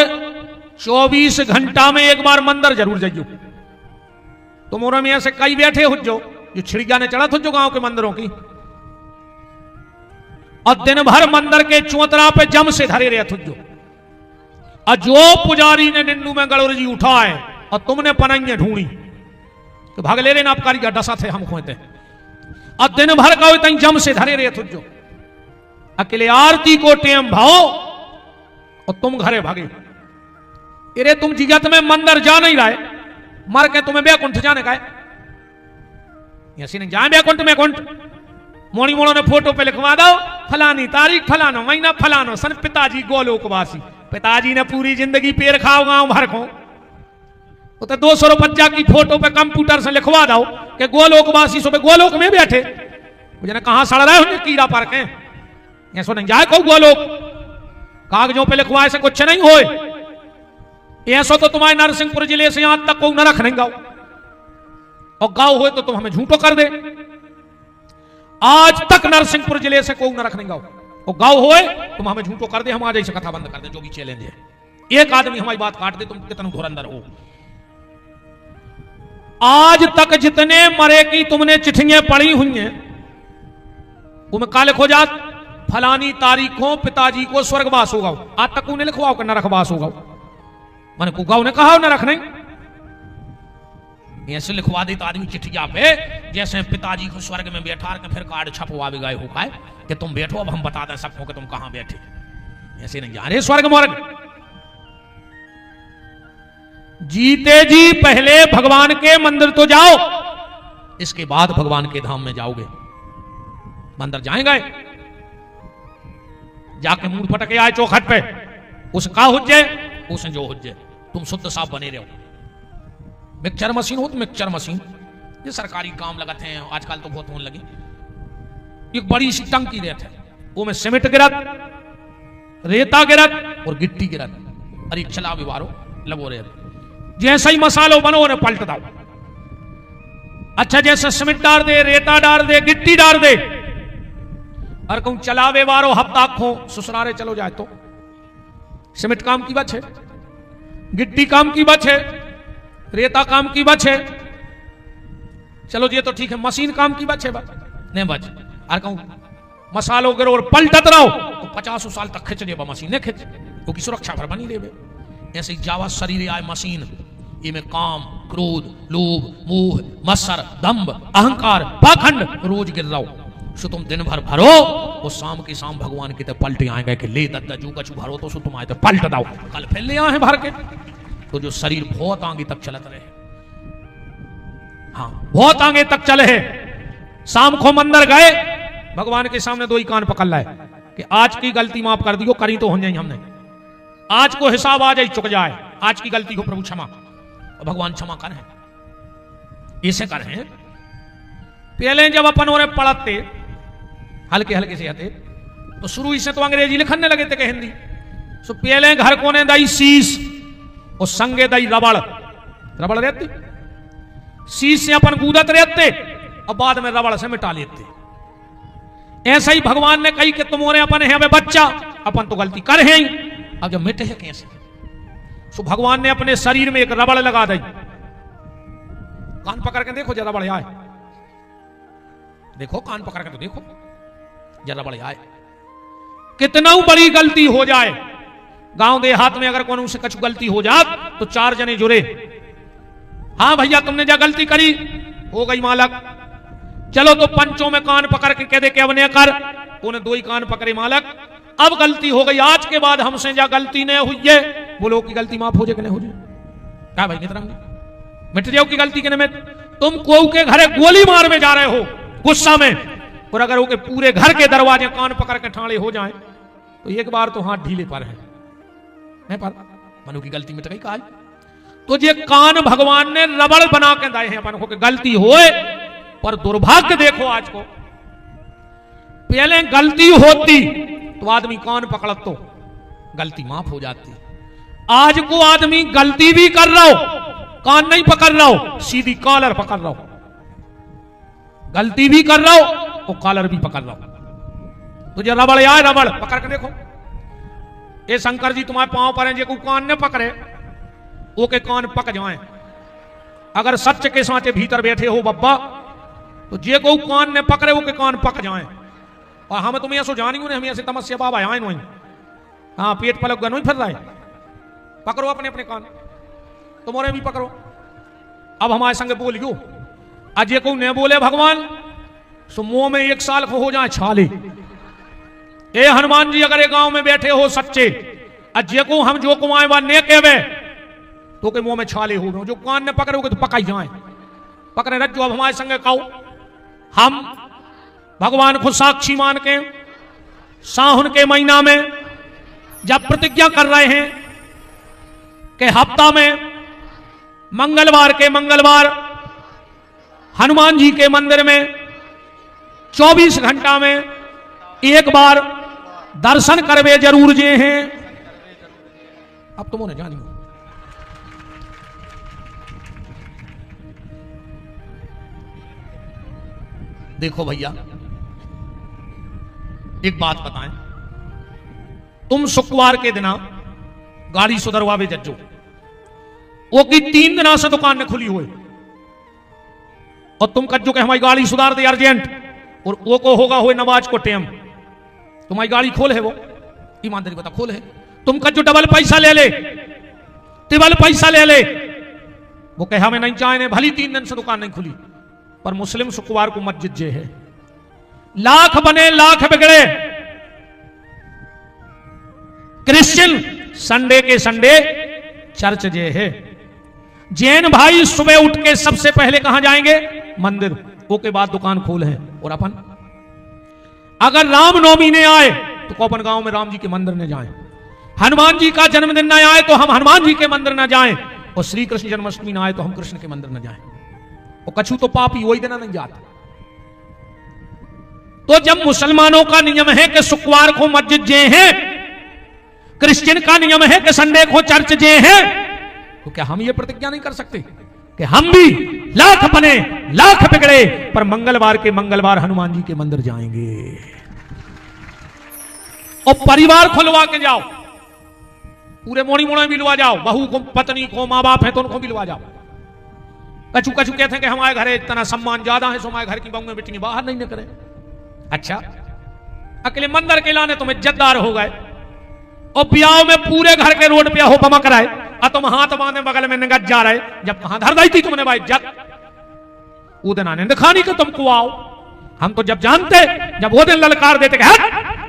24 घंटा में एक बार मंदिर जरूर जाइयो। तुम और में ऐसे कई बैठे हो जो छिड़िया ने चढ़ा जो गांव के मंदिरों की, और दिन भर मंदिर के चौतरा पे जम से धरे रहे थुजो। और जो पुजारी ने निन्नू में गड़ोर जी उठाए और तुमने पनाइए ढूंढी तो भाग ले रहे ना आपकारी का डसा थे हम खोते। और दिन भर का इतनी जम से धरे रहे थुजो। अकेले आरती को टेम भाओ और तुम घरे भागे। अरे तुम जिगत में मंदिर जा नहीं रहे, मर के तुम्हें बैकुंठ जाने का है। ऐसे नहीं जाए बैकुंठ में कुंठ मोड़ी मोड़ो ने फोटो पे लिखवा दो फलानी तारीख फलानो महीना फलानो सन पिताजी गोलोकवासी। पिताजी ने पूरी जिंदगी पेड़ खाओ गांव भर को तो 200 रुपया की फोटो पे कंप्यूटर से लिखवा दो कि गोलोकवासी सो पे गोलोक में बैठे मुझे कहां सड़ रहे होंगे कीड़ा पर के ऐसा नहीं जाए को गोलोक कागजों पे लिखवाए से कुछ नहीं होए। ऐसा तो तुम्हारे नरसिंहपुर जिले से यहां तक को न रख नहीं गाओ और गाँव हो तो तुम हमें झूठो कर दे। आज तक नरसिंहपुर जिले से कोई न रख नहीं गाओ और गाँव होए तुम हमें झूठो कर दे, हम आज ऐसे कथा बंद कर दे जो भी चैलेंज है। एक आदमी हमारी बात काट दे तुम कितना धुरंधर हो। आज तक जितने मरे की तुमने चिट्ठियां पढ़ी हुई हैं उनमें का लिखो जात फलानी तारीखों पिताजी को स्वर्गवास होगा। आज तक उन्हें लिखवाओ कि नरकवास होगा। मैंने कुगाओ ने कहा न रख नहीं ऐसे लिखवा देता आदमी चिट्ठिया पे जैसे पिताजी को स्वर्ग में बैठा के फिर कार्ड छपवा भी गए हो का कि तुम बैठो अब हम बता दे सबको कि तुम कहां बैठे। ऐसे नहीं जा रहे स्वर्ग मर्ग। जीते जी पहले भगवान के मंदिर तो जाओ इसके बाद भगवान के धाम में जाओगे। मंदिर जाएंगे जाके मुंह फटके आए चौखट पे उसका हुज्जे उसे जो हुज्जे तुम शुद्ध साफ बने रहो। मिक्सचर मशीन हो तो मिक्सचर मशीन ये सरकारी काम लगाते हैं आजकल तो बहुत होने लगी। एक बड़ी सी टंकी रहती है वो में सीमेंट गिरत रेता गिरत और गिट्टी गिरत अरे चला भी बारो लगो रहे जैसा ही मसालो बनो ने पलट दो। अच्छा जैसे सीमेंट डाल दे रेता डाल दे गिट्टी डाल दे और कहूं चलावे वारो हफ्ता खो ससुरारे चलो जाए तो सीमेंट काम की बात है गिट्टी काम की बात है रेता काम की बच है। चलो ये तो ठीक है मशीन काम की बच है नहीं बच और कहूं मसालो गिरो और पलटत रहो तो 50 साल तक खिंच दे मशीन नहीं खिंच क्योंकि सुरक्षा भर बनी देवे। ऐसे जावा शरीर आए मशीन ये में काम क्रोध लोभ मोह मत्सर दंभ अहंकार पाखंड रोज गिर रहो सो तुम दिन भर भरो वो शाम की शाम भगवान की तो पलटे आएंगे कि ले दत्ता जू कछु भरो तो सो तुम आए तो पलट दाओ कल फिर ले आए भर के तो जो शरीर बहुत आगे तक चलत रहे। हाँ बहुत आगे तक चले है। शाम को मंदिर गए भगवान के सामने दो ही कान पकड़ लाए कि आज की गलती माफ कर दियो करी तो हो जाए हमने आज को हिसाब आ जाए चुक जाए आज की गलती को प्रभु क्षमा और भगवान क्षमा कर ऐसे कर हैं। पहले जब अपन और पढ़ते हल्के हल्के से आते तो शुरू से तो अंग्रेजी लिखने लगे थे कि हिंदी सो पहले घर को ने दाई शीश और संगे दाई रबड़ रबड़ रहती शीश से अपन कूदत रहते और बाद में रबड़ से मिटा लेते। ऐसा ही भगवान ने कही कि तुम अपन है बच्चा अपन तो गलती कर है ही अब जब मिटे है कैसे सो भगवान ने अपने शरीर में एक रबड़ लगा दी। कान पकड़ के देखो जरा रबड़ आए देखो कान पकड़ के तो देखो जरा रबड़ आए। कितना बड़ी गलती हो जाए गांव देहात में अगर कोनो से कुछ गलती हो जात तो 4 जने जुड़े हाँ भैया तुमने जा गलती करी हो गई मालक चलो तो पंचों में कान पकड़ के कह दे कि अब ने कर उन्हें 2 ही कान पकड़े मालक अब गलती हो गई आज के बाद हमसे जा गलती नहीं हुई है बोलो की गलती माफ हो जाए कि नहीं हो जाए क्या भाई नितरंग मिट जाओ की गलती के नहीं तुम को के घरे गोली मार में जा रहे हो गुस्सा में और अगर वो के पूरे घर के दरवाजे कान पकड़ के ठाणे हो जाए तो एक बार तो हाथ ढीले पर है नहीं पर मनु की गलती मिट गई कहा तो ये कान भगवान ने रबड़ बना के दाए हैं अपन को कि गलती होए पर दुर्भाग्य देखो आज को पहले गलती होती तो आदमी कान पकड़ तो गलती माफ हो जाती। आज को आदमी गलती भी कर रहा हो कान नहीं पकड़ रहा हो सीधी कॉलर पकड़ रहा हो गलती भी कर रहा हो तो कॉलर भी पकड़ रहा हो। तुझे रबड़ आए रबड़ पकड़ के देखो ये शंकर जी तुम्हारे पांव पर हैं जे को कान न पकड़े वो के कान पक जाए। अगर सच के सांचे भीतर बैठे हो बब्बा तो जे को कान ने पकड़े वो के कान पक जाए। और हम तुम्हें ऐसा जानी हम ऐसे तमस्या बाबा आए नहीं हाँ पेट पलक गए नहीं फिर रहा है पकड़ो अपने अपने कान तुम्हारे भी पकड़ो। अब हमारे संग बोलियो अजय को न बोले भगवान सो मुंह में 1 साल को हो जाए छाले। ए हनुमान जी अगर ये गांव में बैठे हो सच्चे अजय को हम जो कुमाए वह ने कहवे तो के मुंह में छाले हो जो कान ने पकड़ोगे तो पकाई जाए पकड़े रज्जो। अब हमारे संग खाओ हम भगवान को साक्षी मान के सावन के महीना में जब प्रतिज्ञा कर रहे हैं कि हफ्ता में मंगलवार के मंगलवार हनुमान जी के मंदिर में 24 घंटा में एक बार दर्शन करवे जरूर जे हैं। अब तुम उन्हें जानियो। देखो भैया एक बात बताएं, तुम शुक्रवार के दिना गाड़ी सुधरवावे जज्जो, वो की 3 दिना से दुकान ने खुली हुई और तुम कज्जो के हमारी गाड़ी सुधार दे अर्जेंट, और वो को होगा हुए नमाज को टेम, तुम्हारी गाड़ी खोल है वो ईमानदारी बता खोल है, तुम कज्जो डबल पैसा ले ले, टिबल पैसा ले ले, वो कहे हमें नहीं चाहे भली 3 दिन से दुकान नहीं खुली, पर मुस्लिम शुक्रवार को मस्जिद जे है, लाख बने लाख बिगड़े, क्रिश्चियन संडे के संडे चर्च जे है, जैन भाई सुबह उठ के सबसे पहले कहां जाएंगे मंदिर, वो के बाद दुकान खोल है। और अपन अगर रामनवमी ने आए तो को अपन गांव में राम जी के मंदिर न जाएं, हनुमान जी का जन्मदिन न आए तो हम हनुमान जी के मंदिर न जाएं, और श्री कृष्ण जन्माष्टमी न आए तो हम कृष्ण के मंदिर न जाएं। वो कछु तो पापी वही देना नहीं जाता। तो जब मुसलमानों का नियम है कि शुक्रवार को मस्जिद जे हैं, क्रिश्चियन का नियम है कि संडे को चर्च जे हैं, तो क्या हम ये प्रतिज्ञा नहीं कर सकते कि हम भी लाख बने लाख बिगड़े पर मंगलवार के मंगलवार हनुमान जी के मंदिर जाएंगे, और परिवार खुलवा के जाओ, पूरे मोड़ी मोड़ा मिलवा जाओ, बहू को पत्नी को माँ बाप है तो उनको मिलवा जाओ। कछु कछु कहते हैं कि हमारे घर इतना सम्मान ज्यादा है, सो हमारे घर की बहू बेटी बाहर नहीं करें। अच्छा अकेले मंदिर के लाने तुम इज्जतदार हो गए, और ब्याह में पूरे घर के रोड पे हो बमक रहे, और तुम हाथ बांधे बगल में निगत जा रहे, जब कहां धर दी थी तुमने भाई इज्जत, वो दिन आने दिखानी कि तुमको आओ। हम तो जब जानते, जब वो दिन ललकार देते कि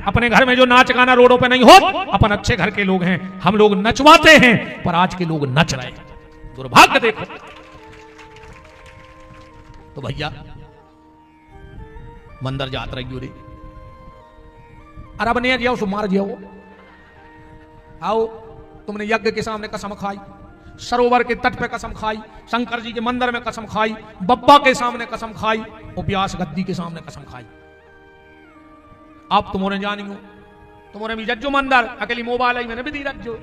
अपने घर में जो नाच गाना रोडों पे नहीं हो, अपन अच्छे घर के लोग हैं, हम लोग नचवाते हैं, पर आज के लोग नच रहे, दुर्भाग्य देखो। तो भैया मंदिर जात रही रे, अरब ने जाओ सो मार जाओ, आओ तुमने यज्ञ के सामने कसम खाई, सरोवर के तट पे कसम खाई, शंकर जी के मंदिर में कसम खाई, बब्बा के सामने कसम खाई, और व्यास गद्दी के सामने कसम खाई। आप तुम्हारे जानियो, तुम्हारे भी जज्जो मंदिर अकेली मोबाइल आई मैंने भी दी रज्जो।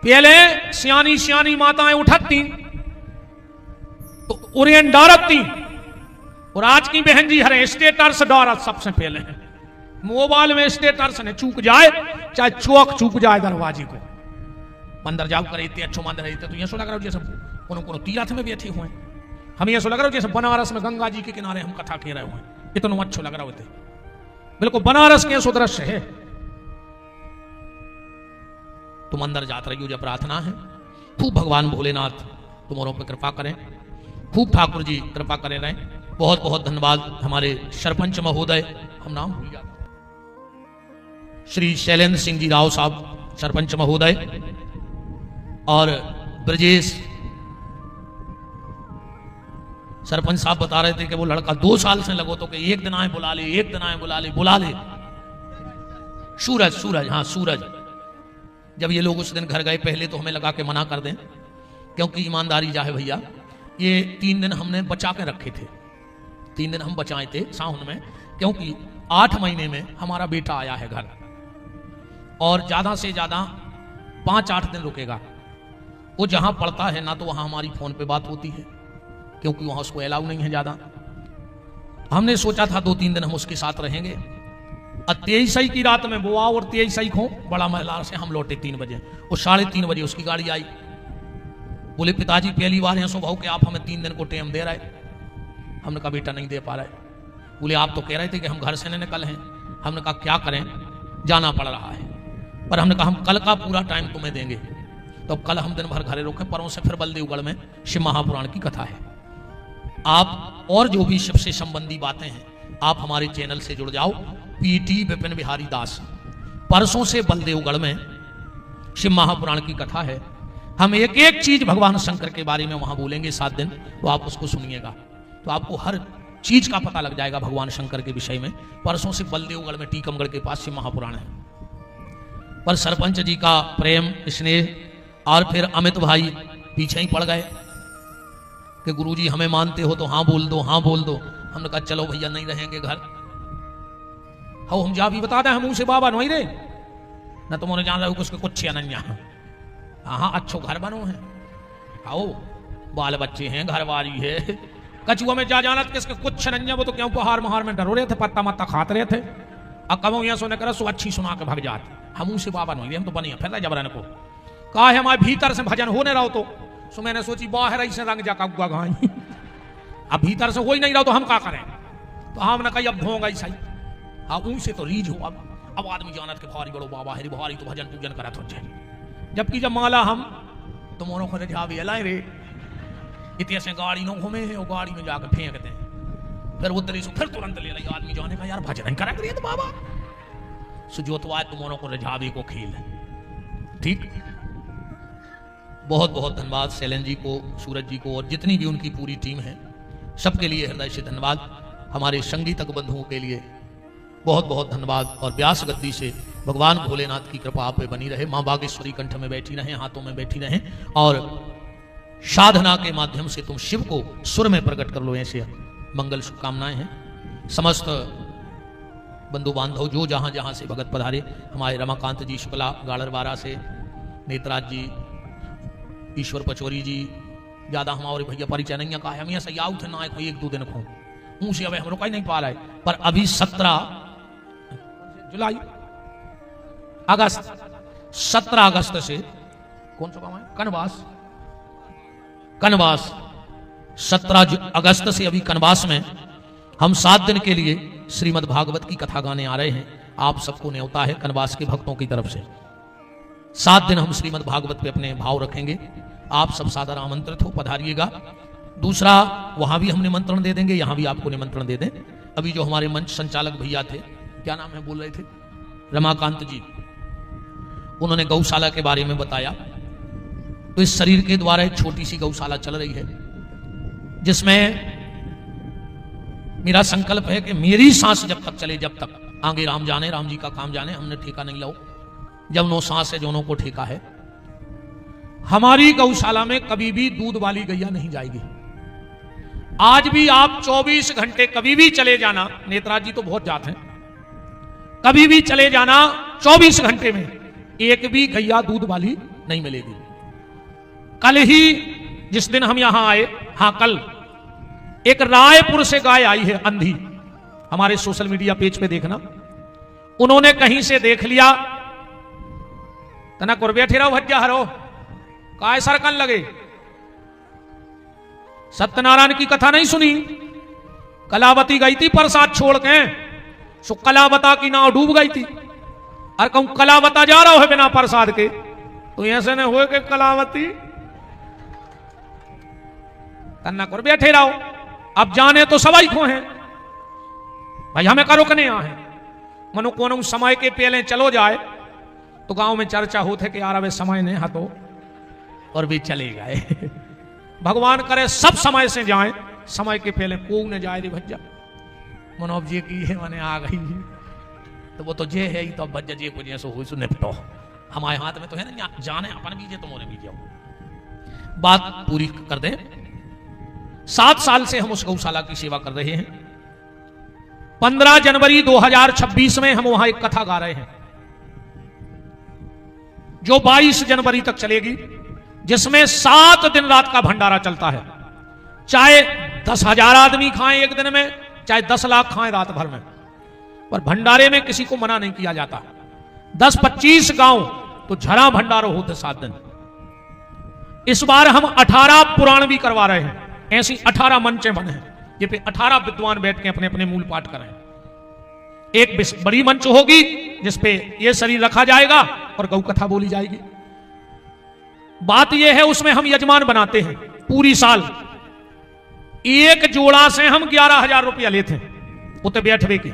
पहले सियानी सियानी माताएं उठती तो उरेन डारती, और आज की बहन जी हरे स्टेटस डारत सबसे पहले है। मोबाइल में स्टेटस ने चूक जाए, चाहे चौक चूक जाए दरवाजे को, मंदिर जाओ करे इतने अच्छो मंदिर है, तो ये सो लग रहा हो जैसे कोनो तीर्थ में बैठे हुए, हम ये सो लग रहा हो जैसे बनारस में गंगा जी के किनारे हम कथा कह रहे हुए, इतना अच्छो लग रहा होते, बिल्कुल बनारस के सो दृश्य है। तुम अंदर जात रही हो, जब प्रार्थना है खूब भगवान भोलेनाथ तुम्हारों पर कृपा करें, खूब ठाकुर जी कृपा करे रहें। बहुत बहुत धन्यवाद हमारे सरपंच महोदय, हम नाम भूल जाते, श्री शैलेंद्र सिंह जी राव साहब सरपंच महोदय, और ब्रजेश सरपंच साहब बता रहे थे कि वो लड़का 2 साल से लगो तो कि एक दिन आए बुला ले, एक दिन आए बुला ले, बुला ले। सूरज, सूरज, हाँ सूरज, जब ये लोग उस दिन घर गए पहले तो हमें लगा के मना कर दें, क्योंकि ईमानदारी जाए भैया, ये 3 दिन हमने बचा के रखे थे, 3 दिन हम बचाए थे सावन में, क्योंकि 8 महीने में हमारा बेटा आया है घर, और ज्यादा से ज्यादा 5-8 दिन रुकेगा। वो जहां पढ़ता है ना तो वहां हमारी फोन पे बात होती है, क्योंकि वहां उसको अलाउ नहीं है ज्यादा। हमने सोचा था 2-3 दिन हम उसके साथ रहेंगे, और 23 की रात में वो आओ, और 23 को बड़ा महिला से हम लौटे 3 बजे, और 3:30 बजे उसकी गाड़ी आई। बोले पिताजी पहली बार है स्वभाव कि आप हमें 3 दिन को टाइम दे रहे। हमने कहा बेटा नहीं दे पा रहे। बोले आप तो कह रहे थे कि हम घर से निकल हैं। हमने कहा क्या करें, जाना पड़ रहा है, पर हमने कहा हम कल का पूरा टाइम तुम्हें देंगे। तो अब कल हम दिन भर घरे रुके, परों से फिर बलदेवगढ़ में शिव महापुराण की कथा है। आप और जो भी शिव से संबंधी बातें हैं आप हमारे चैनल से जुड़ जाओ, पीटी विपिन बिहारी दास। परसों से बलदेवगढ़ में शिव महापुराण की कथा है, हम एक एक चीज भगवान शंकर के बारे में वहां बोलेंगे 7 दिन, तो आप उसको सुनिएगा तो आपको हर चीज का पता लग जाएगा भगवान शंकर के विषय में। परसों से बलदेवगढ़ में टीकमगढ़ के पास शिव महापुराण है, पर सरपंच जी का प्रेम स्नेह और फिर अमित भाई पीछे ही पड़ गए कि गुरुजी हमें मानते हो तो हाँ बोल दो, हाँ बोल दो। हमने कहा चलो भैया नहीं रहेंगे घर, हाँ हम जा भी बता दें हम मुंह से बाबा नहीं रे ना, तुमने जान रहे हो उसके कुछ अनन्या। हाँ अच्छो घर बनो है, आओ बाल बच्चे हैं, घरवाली है, कछुआ में जा जाना किसके कुछ अनन्या, वो तो क्यों पहाड़ महार में डरो रहे थे, पत्ता मत्ता खाते रहे थे। अब कमो यहाँ सोने कर सो अच्छी सुना के भाग जाते, हम मुंह से बाबा नहीं, हम तो बनिया फिर जबरन को कहा है हमारे भीतर से भजन होने रहो तो मैंने सोची बाहर ऐसे रंग जा का घाई, अब भीतर से हो ही नहीं रहा तो हम क्या करें, तो हमने कही अब धोंगा ऐसा ही। हाँ उनसे तो रीझ हो, अब आदमी जानत के भारी बड़ो बाबा है भारी तो भजन पूजन करत हो जाए, जबकि जब माला हम तो मोनो को जा भी अलाए रे इतने से गाड़ी न घूमे है और गाड़ी में जाकर फेंकते हैं, फिर उतरी से फिर तुरंत ले रही आदमी जाने का यार भजन करा करिए तो बाबा सुजोतवा तुमों को रझावी को खेल है। ठीक, बहुत बहुत धन्यवाद शैलेंद्र जी को, सूरज जी को और जितनी भी उनकी पूरी टीम है, सबके लिए हृदय से धन्यवाद। हमारे संगीतक बंधुओं के लिए बहुत बहुत धन्यवाद। और व्यास गद्दी से भगवान भोलेनाथ की कृपा आप पे बनी रहे, माँ बागेश्वरी कंठ में बैठी रहे, हाथों में बैठी रहे और साधना के माध्यम से तुम शिव को सुर में प्रकट कर लो। ऐसे मंगल शुभकामनाएं हैं समस्त बंधु बांधव जो जहां जहां से भगत पधारे, हमारे रमाकांत जी शुक्ला गाड़रवारा से, नेतराज जी, ईश्वर पचौरी जी, ज्यादा हमारे भैया परिचय नहीं कहा हम सही आउ थे ना एक दो दिन को मुंह से अब हम रुका ही नहीं पा रहे, पर अभी 17 जुलाई अगस्त 17 अगस्त से कौन सा काम है कनवास 17 अगस्त से अभी कनवास में हम 7 दिन के लिए श्रीमद् भागवत की कथा गाने आ रहे हैं। आप सबको न्योता है कनवास के भक्तों की तरफ से, 7 दिन हम श्रीमद् भागवत पे अपने भाव रखेंगे। आप सब सादर आमंत्रित हो, पधारिएगा। दूसरा वहां भी हम निमंत्रण दे देंगे, यहां भी आपको निमंत्रण दे दें। अभी जो हमारे मंच संचालक भैया थे, क्या नाम है बोल रहे थे, रमाकांत जी, उन्होंने गौशाला के बारे में बताया। तो इस शरीर के द्वारा एक छोटी सी गौशाला चल रही है, जिसमें मेरा संकल्प है कि मेरी सांस जब तक चले, जब तक आगे राम जाने, राम जी का काम जाने, हमने ठेका नहीं लो, जब नो सांस है जोनों को ठेका है। हमारी गौशाला में कभी भी दूध वाली गैया नहीं जाएगी। आज भी आप 24 घंटे कभी भी चले जाना, नेतराज जी तो बहुत जाते हैं, कभी भी चले जाना 24 घंटे में एक भी गैया दूध वाली नहीं मिलेगी। कल ही जिस दिन हम यहां आए, हाँ कल एक रायपुर से गाय आई है अंधी, हमारे सोशल मीडिया पेज पे देखना, उन्होंने कहीं से देख लिया, तना कुर बैठे रहो भज्जा हरो काय सरकन लगे, सत्यनारायण की कथा नहीं सुनी, कलावती गई थी प्रसाद छोड़ के, सो कलावता की नाव डूब गई थी। और कहूं कलावता जा रहा हो बिना प्रसाद के, तो ऐसे न हुए कि कलावती तन्ना कर बैठे रहो, अब जाने तो सवाई को हैं भाई, हमें करो कने यहाँ है मनो को समय के पहले चलो जाए तो गांव में चर्चा होते कि यार अब समय नहीं हतो, और वे चले गए। भगवान करे सब समय से जाए, समय के पहले को न जाए रे भज्जा, मनोब जे की है मैंने आ गई, तो वो तो जे है ही तो भज्जा जे को जैसे हो सुने पिटो, हमारे हाथ में तो है ना, जाने अपन बीजे तो मोरे बीजे। बात पूरी कर दे, 7 साल से हम उस गौशाला की सेवा कर रहे हैं। 15 जनवरी 2026 में हम वहां एक कथा गा रहे हैं, जो 22 जनवरी तक चलेगी, जिसमें 7 दिन रात का भंडारा चलता है। चाहे 10,000 आदमी खाएं एक दिन में, चाहे 10 लाख खाएं रात भर में, पर भंडारे में किसी को मना नहीं किया जाता। 10-25 गांव तो झरा भंडारो होते 7 दिन। इस बार हम 18 पुराण भी करवा रहे हैं, ऐसी 18 मंचे बने हैं, ये पे 18 विद्वान बैठ के अपने अपने मूल पाठ करें। एक बड़ी मंच होगी जिसपे ये शरीर रखा जाएगा और गौ कथा बोली जाएगी। बात यह है उसमें हम यजमान बनाते हैं पूरी साल, एक जोड़ा से हम 11,000 रुपया लेते हैं उते बैठवे के।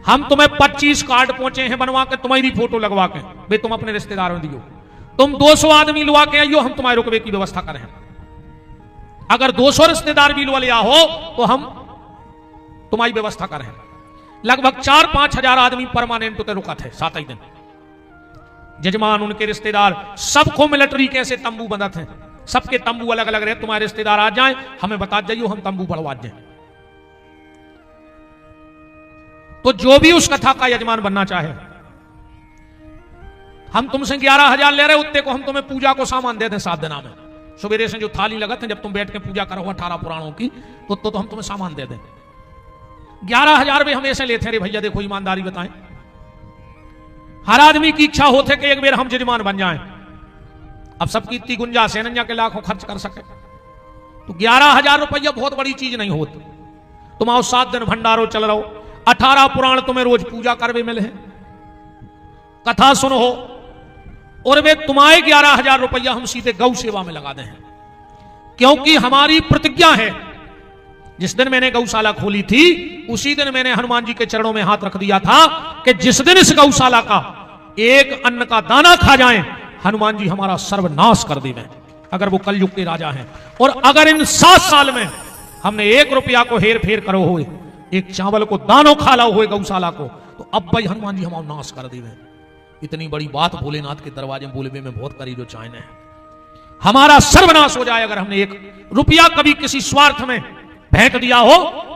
हम तुम्हें 25 कार्ड पहुंचे हैं बनवा के, तुम्हारी फोटो लगवा के, भाई तुम अपने रिश्तेदारों दियो, तुम 200 आदमी लुआ के आइयो, हम तुम्हारे रुकवे की व्यवस्था करें। अगर 200 रिश्तेदार भी लुआ लिया हो तो हम तुम्हारी व्यवस्था करें। लगभग 4-5 हजार आदमी परमानेंट उतर रुका थे 7 ही दिन। जजमान, उनके रिश्तेदार, सबको मिलिट्री के ऐसे तंबू बंधा थे, सबके तंबू अलग अलग रहे। तुम्हारे रिश्तेदार आ जाएं, हमें बता जाइयो, हम तंबू बढ़वा दें। तो जो भी उस कथा का यजमान बनना चाहे, हम तुमसे 11,000 ले रहे, उतने को हम तुम्हें पूजा को सामान दे दें 7 दिना में। सवेरे से जो थाली लगत है, जब तुम बैठ के पूजा करो 18 पुराणों की, तो हम तुम्हें सामान दे दें। 11,000 भी हम ऐसे लेते हैं। रे भैया देखो, ईमानदारी बताएं, हर आदमी की इच्छा होते कि एक बार हम जजमान बन जाएं। अब सबकी इतनी गुंजाइश है नन्या के लाखों खर्च कर सके, तो 11,000 रुपया बहुत बड़ी चीज नहीं होती। तुम आओ, 7 दिन भंडारो चल रहो, 18 पुराण तुम्हें रोज पूजा करवे मिले हैं, कथा सुनो हो, और वे तुम्हारे 11,000 रुपया हम सीधे गौ सेवा में लगा दें। क्योंकि हमारी प्रतिज्ञा है, जिस दिन मैंने गौशाला खोली थी उसी दिन मैंने हनुमान जी के चरणों में हाथ रख दिया था कि जिस दिन इस गौशाला का एक अन्न का दाना खा जाएं, हनुमान जी हमारा सर्वनाश कर दें। अगर वो कलयुग के राजा हैं, और अगर इन 7 साल में हमने 1 रुपया को हेर फेर करो हुए, एक चावल को दानो खा लो हुए गौशाला को, तो अब भाई हनुमान जी हमारा नाश कर दें। इतनी बड़ी बात भोलेनाथ के दरवाजे में बोलवे में बहुत करी जो चाहने हैं। हमारा सर्वनाश हो जाए अगर हमने 1 रुपया कभी किसी स्वार्थ में भेंट दिया हो,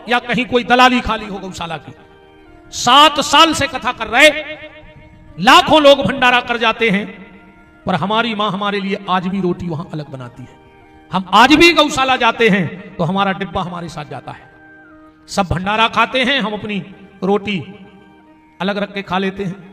या कहीं कोई दलाली खाली हो गौशाला की। 7 साल से कथा कर रहे, लाखों लोग भंडारा कर जाते हैं, पर हमारी मां हमारे लिए आज भी रोटी वहां अलग बनाती है। हम आज भी गौशाला जाते हैं तो हमारा डिब्बा हमारे साथ जाता है। सब भंडारा खाते हैं, हम अपनी रोटी अलग रख के खा लेते हैं।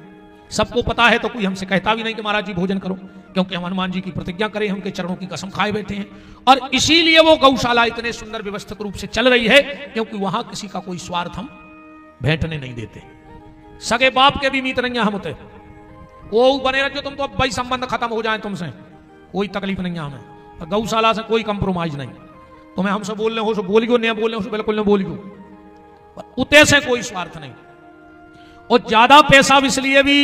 सबको पता है, तो कोई हमसे कहता भी नहीं कि महाराज जी भोजन करो, क्योंकि हम हनुमान जी की प्रतिज्ञा करें, उनके चरणों की कसम खाए बैठे हैं। और इसीलिए वो गौशाला इतने सुंदर व्यवस्थित रूप से चल रही है, क्योंकि वहां किसी का कोई स्वार्थ हम भेंटने नहीं देते। सगे बाप के भी मीत नहीं हम होते, वो बने रहो तुम, तो अब भाई संबंध खत्म हो जाए तुमसे, कोई तकलीफ नहीं है हमें। गौशाला से कोई कंप्रोमाइज नहीं। तुम्हें हमसे बोलने हो सो बोलियो, नहीं बोलने हो सो बिल्कुल नहीं बोलियो, उते से कोई स्वार्थ नहीं। और ज्यादा पैसा इसलिए भी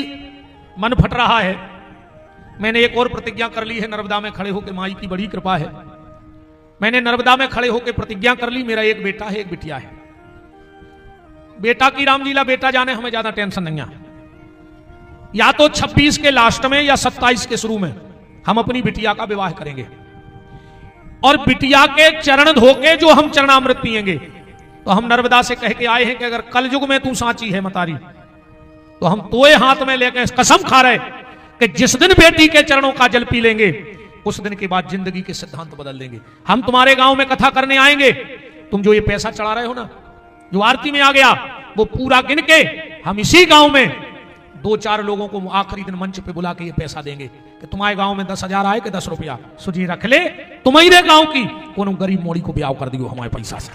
मन फट रहा है, मैंने एक और प्रतिज्ञा कर ली है नर्मदा में खड़े होकर, माई की बड़ी कृपा है, मैंने नर्मदा में खड़े होकर प्रतिज्ञा कर ली। मेरा एक बेटा है, एक बिटिया है। बेटा की रामलीला बेटा जाने, हमें ज्यादा टेंशन नहीं है। या तो 26 के लास्ट में या 27 के शुरू में हम अपनी बिटिया का विवाह करेंगे, और बिटिया के चरण धोके जो हम चरणामृत पिएंगे, तो हम नर्मदा से कह के आए हैं कि अगर कलयुग में तू साची है मतारी, तो हम तोए हाथ में लेकर कसम खा रहे कि जिस दिन बेटी के चरणों का जल पी लेंगे, उस दिन के बाद जिंदगी के सिद्धांत बदल देंगे। हम तुम्हारे गांव में कथा करने आएंगे, तुम जो ये पैसा चढ़ा रहे हो ना, जो आरती में आ गया, वो पूरा गिन के हम इसी गांव में 2-4 लोगों को आखिरी दिन मंच पे बुला के ये पैसा देंगे कि तुम्हारे गांव में 10,000 आए कि 10 रुपया सुजी रख ले, तुम्हारे गांव की कोनो गरीब मोड़ी को ब्याह कर दियो हमारे पैसा से।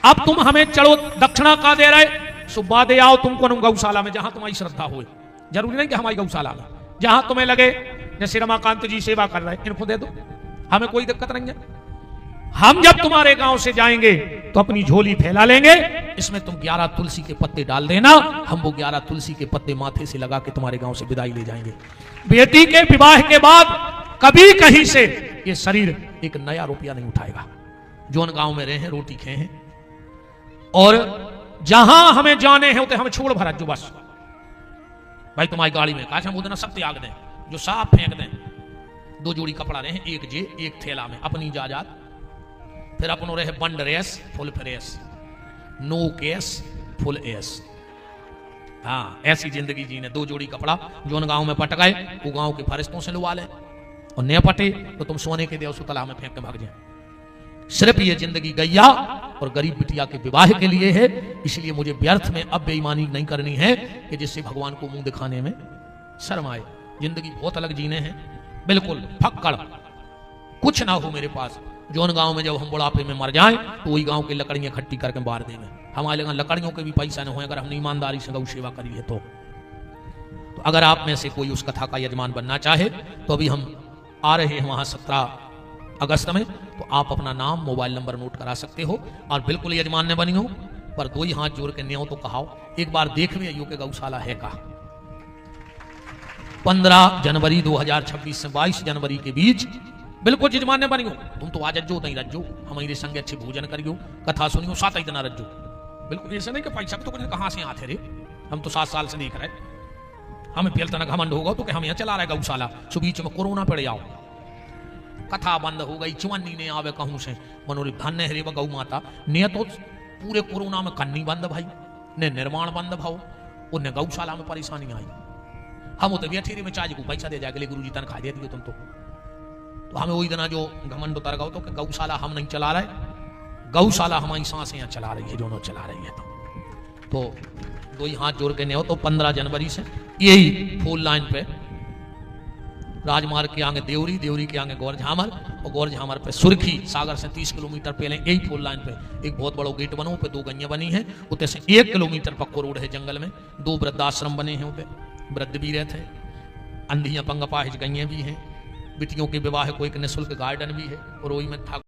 अब तुम हमें चलो दक्षिणा का दे रहे, सुबह दे आओ तुमको गौशाला में, जहां तुम्हारी श्रद्धा हो। जरूरी नहीं कि हमारी गौशाला में, जहां तुम्हें लगे, जैसे रमाकांत जी सेवा कर रहे हैं, इनको दे दो, हमें कोई दिक्कत नहीं है। हम जब तुम्हारे गांव से जाएंगे तो अपनी झोली फैला लेंगे, इसमें तुम 11 तुलसी के पत्ते डाल देना, हम वो 11 तुलसी के पत्ते माथे से लगा के तुम्हारे गांव से विदाई ले जाएंगे। बेटी के विवाह के बाद कभी कहीं से ये शरीर एक नया रुपया नहीं उठाएगा। जोन गांव में रहे हैं, रोटी खाए हैं, और जहां हमें जाने हैं उते हमें छोड़ भरत जो बस भाई तुम्हारी गाड़ी में काश हम उतना सब त्याग दें, जो साफ फेंक दें। 2 जोड़ी कपड़ा रहे, एक जे एक थैला में अपनी जायदाद, फिर अपनों रहे बंड रेस फुल फ्रेस, नो केस फुल एस। हाँ, ऐसी जिंदगी जीने। 2 जोड़ी कपड़ा जोन गांव में पट गए, वो गांव के फरिश्तों से लुवा ले, और न पटे तो तुम सोने के देव तालाब में फेंक के भाग जाए। सिर्फ ये जिंदगी गैया और गरीब बिटिया के विवाह के लिए है। इसलिए मुझे व्यर्थ में अब बेईमानी नहीं करनी है कि जिससे भगवान को मुंह दिखाने में शर्म आए। जिंदगी बहुत अलग जीने हैं, बिल्कुल फक्कड़ कुछ ना हो मेरे पास। जोन गांव में जब हम बुढ़ापे में मर जाएं तो वही गांव की लकड़ियां इकट्ठी करके बाहर देंगे। हमारे यहाँ लकड़ियों के भी पैसा नहीं हो, अगर हमने ईमानदारी से गौ सेवा करी है तो अगर आप में से कोई उस कथा का यजमान बनना चाहे तो अभी हम आ रहे हैं वहां 17 अगस्त में, तो आप अपना नाम मोबाइल नंबर नोट करा सकते हो और बिल्कुल यजमान ने बनी हो, पर 2 ही हाथ जोड़ के न्यो तो कहाओ, एक बार देख भी आइयो के गौशाला है का। 15 जनवरी 2026 से 22 जनवरी के बीच बिल्कुल जजमान बनियो। तुम तो आज रज्जो नहीं रज्जो, हमारे संग अच्छे भोजन करियो, कथा सुनियो, साथ ही इतना रज्जो। बिल्कुल ऐसे नहीं कि पैसा भी तो कुछ कहां से आते रे, हम तो 7 साल से देख रहे, हमें पहले तना घमंड होगा तो कि हम यहाँ चला रहे गौशाला, सो बीच में कोरोना पड़ जाओ, कथा बंद हो गई, चुवन्नी ने आवे कहूं से मनोरी धन्य हरे गौ माता ने तो पूरे कोरोना में कन्नी बंद भाई, ने निर्माण बंद भाव, उन्हें गौशाला में परेशानी आई। हम तो बेठेरी में चार्ज को पैसा दे जाएगा, गुरु जी तनखा दे दियो तुम तो हमें वही देना जो घमंड उतर गौ तो कि गौशाला हम नहीं चला रहे, गौशाला हमारी सांसें यहाँ चला रही है, दोनों चला रही है। तो दो ही हाथ जोड़ के नहीं हो तो 15 जनवरी से यही फोल लाइन पे राजमार्ग के आगे देवरी, देवरी के आगे गौरझामर, और गौरझामर पे सुरखी, सागर से 30 किलोमीटर पहले यही फोल लाइन पे एक बहुत बड़ा गेट बनो, पे 2 गैया बनी है, उतने से 1 किलोमीटर पक्को रोड है जंगल में, 2 वृद्धाश्रम बने हैं, पे वृद्ध भी रहते हैं, अंधियां पंगपाहिज गैया भी हैं, बिटियों के विवाह को एक निःशुल्क गार्डन भी है, और वही में ठाकुर